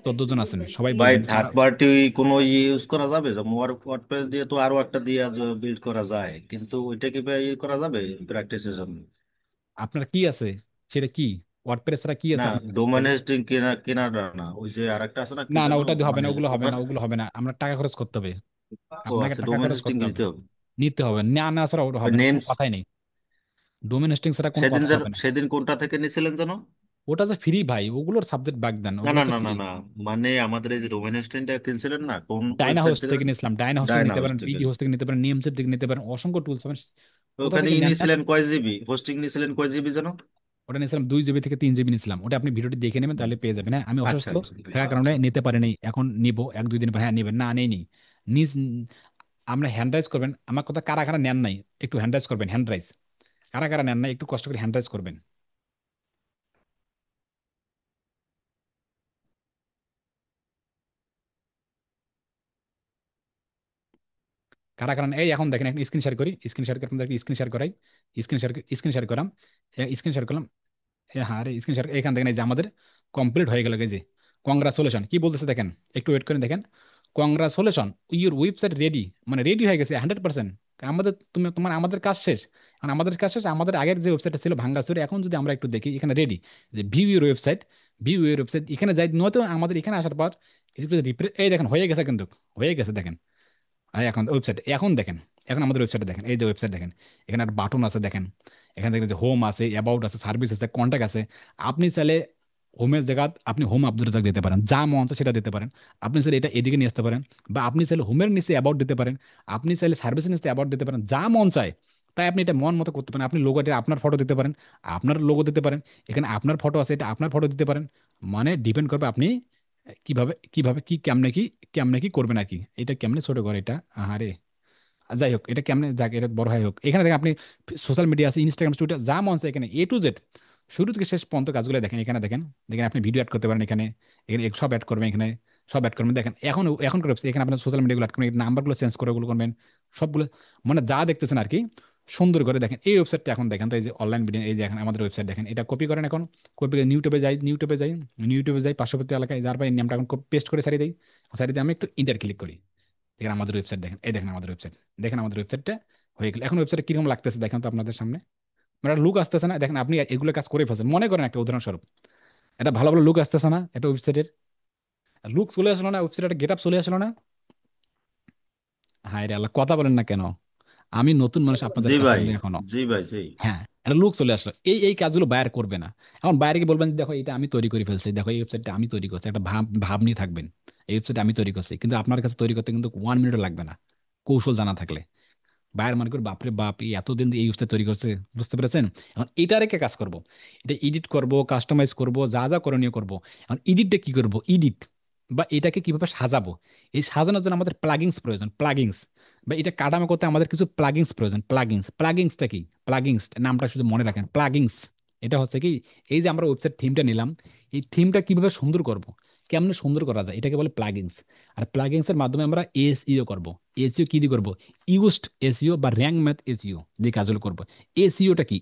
14 জন আছেন, সবাই ভাই বলবেন থার্ড কারা। পার্টি কোনো ইউজ করা যাবে, যেমন ওয়ার্ডপ্রেস দিয়ে তো আরো একটা দিয়ে বিল্ড করা যায়, কিন্তু ওইটা কি ভাই করা যাবে প্র্যাকটিসের জন্য? আপনার কি আছে, সেটা কি, ওয়ার্ডপ্রেস ছাড়া কি না, আছে আপনার কাছে ডোমেন ভাই? হোস্টিং কেনাটা না, ওই যে আরেকটা আছে না কি না না, যেন, ওটা দিয়ে হবে না, মানে ওগুলো হবে না, ওখানে। ওগুলো হবে না, আমরা টাকা খরচ করতে হবে, ও আপনাকে আচ্ছা, টাকা ডোমেন খরচ হোস্টিং করতে হবে, দিতে হবে। নিতে হবে, না না ছাড়া ওটা হবে না, কোনো নেমস, কথাই নেই, ডোমেন হোস্টিং ছাড়া কোনো সেদিন কথাই যেন, হবে না। সেদিন কোনটা থেকে নিয়েছিলেন যেন? ওটা যে ফ্রি ভাই, ওগুলোর সাবজেক্ট বাদ দেন, না ওগুলো না হচ্ছে না না ফ্রি। না, মানে আমাদের এই যে ডোমেন হোস্টিংটা কিনছিলেন না, কোন ডাইনা ওয়েবসাইট হোস্ট থেকে থেকে যেন? নিয়েছিলাম, ডাইনা হোস্ট থেকে ডায়না নিতে পারেন, হোস্ট থেকে। বিডি হোস্ট থেকে নিতে পারেন, নিএমসের থেকে নিতে পারেন, অসংখ্য টুলস পাবেন, কোথা ওখানে থেকে নেন নেন। নিয়েছিলেন কয় জিবি হোস্টিং, নিয়েছিলেন কয় জিবি যেন? ওটা নিয়েছিলাম 2 জিবি থেকে 3 জিবি নিয়েছিলাম, ওটা আপনি ভিডিওটি দেখে নেবেন তাহলে পেয়ে যাবেন। হ্যাঁ আমি আচ্ছা অসুস্থ আচ্ছা থাকার কারণে আচ্ছা। নিতে পারিনি, এখন নিব 1-2 দিন পর, হ্যাঁ নেবেন, না নেই নিজ, আমরা হ্যান্ড রাইজ করবেন, আমার কথা কারা কারা নেন নাই, একটু হ্যান্ড রাইজ করবেন, হ্যান্ড রাইজ, কারা কারা নেন নাই একটু কষ্ট করে হ্যান্ড রাইজ করবেন, কারা কারা এই এখন দেখেন, এখন স্ক্রিন শেয়ার করি, স্ক্রিন শেয়ার করে আপনাদেরকে স্ক্রিন শেয়ার করাই, স্ক্রিন শেয়ার, স্ক্রিন শেয়ার করাম, স্ক্রিন শেয়ার করলাম। হ্যাঁ আরে স্ক্রিন শেয়ার এখান থেকে, এই যে আমাদের কমপ্লিট হয়ে গেল, এই যে কংগ্রাচুলেশন কি বলতেছে দেখেন, একটু ওয়েট করে দেখেন, কংগ্রাচুলেশন ইউর ওয়েবসাইট রেডি, মানে রেডি হয়ে গেছে 100%। আমাদের তুমি তোমার আমাদের কাজ শেষ, আমাদের কাজ শেষ, আমাদের আগের যে ওয়েবসাইটটা ছিল ভাঙ্গাচুরে, এখন যদি আমরা একটু দেখি এখানে রেডি, যে ভিউ ইউর ওয়েবসাইট, ভিউ এর ওয়েবসাইট এখানে যাই, নয়তো আমাদের এখানে আসার পর এই দেখেন হয়ে গেছে কিন্তু, হয়ে গেছে দেখেন। আর এখন ওয়েবসাইট এখন দেখেন, এখন আমাদের ওয়েবসাইটে দেখেন, এই যে ওয়েবসাইট দেখেন, এখানে একটা বাটন আছে দেখেন, এখানে দেখেন যে হোম আছে, অ্যাবাউট আছে, সার্ভিস আছে, কন্ট্যাক্ট আছে। আপনি চাইলে হোমের জায়গা আপনি হোম আপডেট দিতে পারেন, যা মন চায় সেটা দিতে পারেন। আপনি চাইলে এটা এদিকে নিয়ে আসতে পারেন, বা আপনি চাইলে হোমের নিচে অ্যাবাউট দিতে পারেন, আপনি চাইলে সার্ভিসের নিচে অ্যাবাউট দিতে পারেন, যা মন চায় তাই আপনি এটা মন মতো করতে পারেন। আপনি লোগোটা আপনার ফটো দিতে পারেন, আপনার লোগো দিতে পারেন, এখানে আপনার ফটো আছে এটা আপনার ফটো দিতে পারেন। মানে ডিপেন্ড করবে আপনি কিভাবে কিভাবে কি কেমনে কি করবেন আর কি। এটা কেমনে ছোট করে এটা, আহারে। যাই হোক, এটা কেমনে যাক, এটা বড় হয় হোক। এখানে দেখেন আপনি সোশ্যাল মিডিয়া আছে, ইনস্টাগ্রাম, টুইটার, যা মন চায় এখানে এ টু জেড, শুরু থেকে শেষ পর্যন্ত কাজগুলো দেখেন। এখানে দেখেন, দেখেন আপনি ভিডিও অ্যাড করতে পারেন এখানে, এখানে সব অ্যাড করবেন এখানে, সব অ্যাড করবেন দেখেন। এখন করে এখানে আপনার সোশ্যাল মিডিয়াগুলো অ্যাড করবেন, নাম্বারগুলো চেঞ্জ করে ওগুলো করবেন, সবগুলো। মানে যা দেখতেছেন আর কি, সুন্দর করে দেখেন। এই ওয়েবসাইটটা এখন দেখেন তো, এই যে অনলাইন ভিডিও, এই যে এখন আমাদের ওয়েবসাইট দেখেন, এটা কপি করেন এখন, কপি করে ইউটিউবে যাই পার্শ্ববর্তী এলাকায় যার পরে নামটা এখন পেস্ট করে সারিয়ে দিই, সারিয়ে দিয়ে আমি একটু ইন্টার ক্লিক করি। দেখেন আমাদের ওয়েবসাইট দেখেন, এই দেখেন আমাদের ওয়েবসাইট, দেখেন আমাদের ওয়েবসাইটটা হয়ে গেল। এখন ওয়েবসাইটে কিরকম লাগতেছে দেখেন তো আপনাদের সামনে, মানে লুক আসতেছে না? দেখেন আপনি এগুলো কাজ করে ফেলছেন, মনে করেন একটা উদাহরণস্বরূপ, এটা ভালো ভালো লুক আসতেছে না? এটা ওয়েবসাইটের লুক চলে আসলো না? ওয়েবসাইটের গেট আপ চলে আসলো না? হায় রে আল্লাহ, কথা বলেন না কেন? আমি নতুন মানুষ আপনাদের জি কাছে ভাই, কিন্তু এখনো। জি ভাই, জি। হ্যাঁ, একটা লুক চলে আসলো, এই এই কাজগুলো বাইরে করবে না। এখন বাইরে গিয়ে বলবেন যে, দেখো এটা আমি তৈরি করে ফেলছি, দেখো এই ওয়েবসাইটটা আমি তৈরি করছি, একটা ভাব ভাব নিয়ে থাকবেন। এই ওয়েবসাইট আমি তৈরি করছি, কিন্তু আপনার কাছে তৈরি করতে কিন্তু 1 মিনিটও লাগবে না, কৌশল জানা থাকলে। বায়ার মনে করি বাপরে বাপ, এই এতদিন এই ওয়েবসাইট তৈরি করছে, বুঝতে পেরেছেন? এখন এটা রেখে কাজ করব, এটা এডিট করব, কাস্টমাইজ করব, যা যা করণীয় করব। এখন এডিটটা কি করব, এডিট বা এটাকে কিভাবে সাজাবো, এই সাজানোর জন্য আমাদের প্লাগিংস প্রয়োজন, প্লাগিংস। বা এটা কাঠামো করতে আমাদের কিছু প্লাগিংস প্রয়োজন, প্লাগিংসটা কি? প্লাগিংস নামটা শুধু মনে রাখেন, প্লাগিংস। এটা হচ্ছে কি, এই যে আমরা ওয়েবসাইট থিমটা নিলাম, এই থিমটা কিভাবে সুন্দর করব, কেমনে সুন্দর করা যায়, এটাকে বলে প্লাগিংস। আর প্লাগিংস এর মাধ্যমে আমরা এসইও করব। এসইও কি দিয়ে করব? ইউজড এসইও বা র্যাঙ্ক ম্যাথ এসইও দিয়ে কাজগুলো করবো। এসইওটা কি?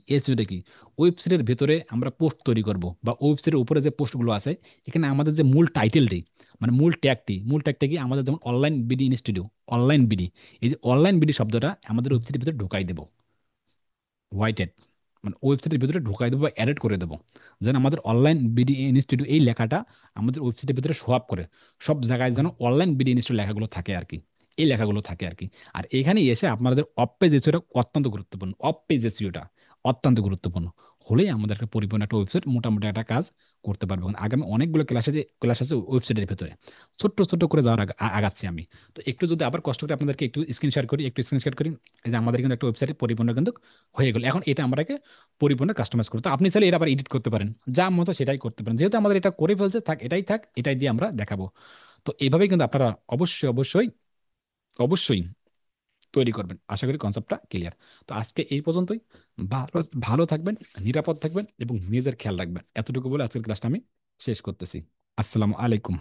ওয়েবসাইটের ভেতরে আমরা পোস্ট তৈরি করব, বা ওয়েবসাইটের উপরে যে পোস্টগুলো আছে, এখানে আমাদের যে মূল টাইটেলটি, মানে মূল ট্যাগটি কি, আমাদের যেমন online BD institute, online BD, এই যে অনলাইন বিডি শব্দটা আমাদের ওয়েবসাইটের ভিতরে ঢুকাই দেবো, হোয়াইটেড, মানে ওয়েবসাইটের ভিতরে ঢুকাই দেবো বা অ্যাড করে দেবো, যেন আমাদের অনলাইন বিডি ইনস্টিটিউট এই লেখাটা আমাদের ওয়েবসাইটের ভিতরে শো আপ করে। সব জায়গায় যেন অনলাইন বিডি ইনস্টিটিউট লেখাগুলো থাকে আর কি, এই লেখাগুলো থাকে আর কি। আর এখানে এসে আপনাদের অফ পেজ এসিওটা অত্যন্ত গুরুত্বপূর্ণ, অফ পেজ এসিওটা অত্যন্ত গুরুত্বপূর্ণ হলেই আমাদের একটা পরিপূর্ণ একটা ওয়েবসাইট মোটামুটি একটা কাজ করতে পারবো। কারণ আগামী অনেকগুলো ক্লাস আছে ওয়েবসাইটের ভিতরে, ছোট্ট ছোট্ট করে যাওয়ার আগাচ্ছি আমি। তো একটু যদি আবার কষ্ট করে আপনাদেরকে একটু স্ক্রিন শেয়ার করি, এই যে আমাদের কিন্তু একটা ওয়েবসাইট পরিপূর্ণ কিন্তু হয়ে গেল। এখন এটা আমরাকে পরিপূর্ণ কাস্টমাইজ করতে, আপনি চাইলে এটা আবার এডিট করতে পারেন, যা মতো সেটাই করতে পারেন। যেহেতু আমাদের এটা করে ফেলছে, থাক, এটাই দিয়ে আমরা দেখাবো। তো এইভাবেই কিন্তু আপনারা অবশ্যই অবশ্যই অবশ্যই তৈরি করবেন। আশা করি কনসেপ্টটা ক্লিয়ার। তো আজকে এই পর্যন্তই। ভালো ভালো থাকবেন, নিরাপদ থাকবেন এবং নিজের খেয়াল রাখবেন, এতটুকু বলে আজকের ক্লাসটা আমি শেষ করতেছি। আসসালামু আলাইকুম।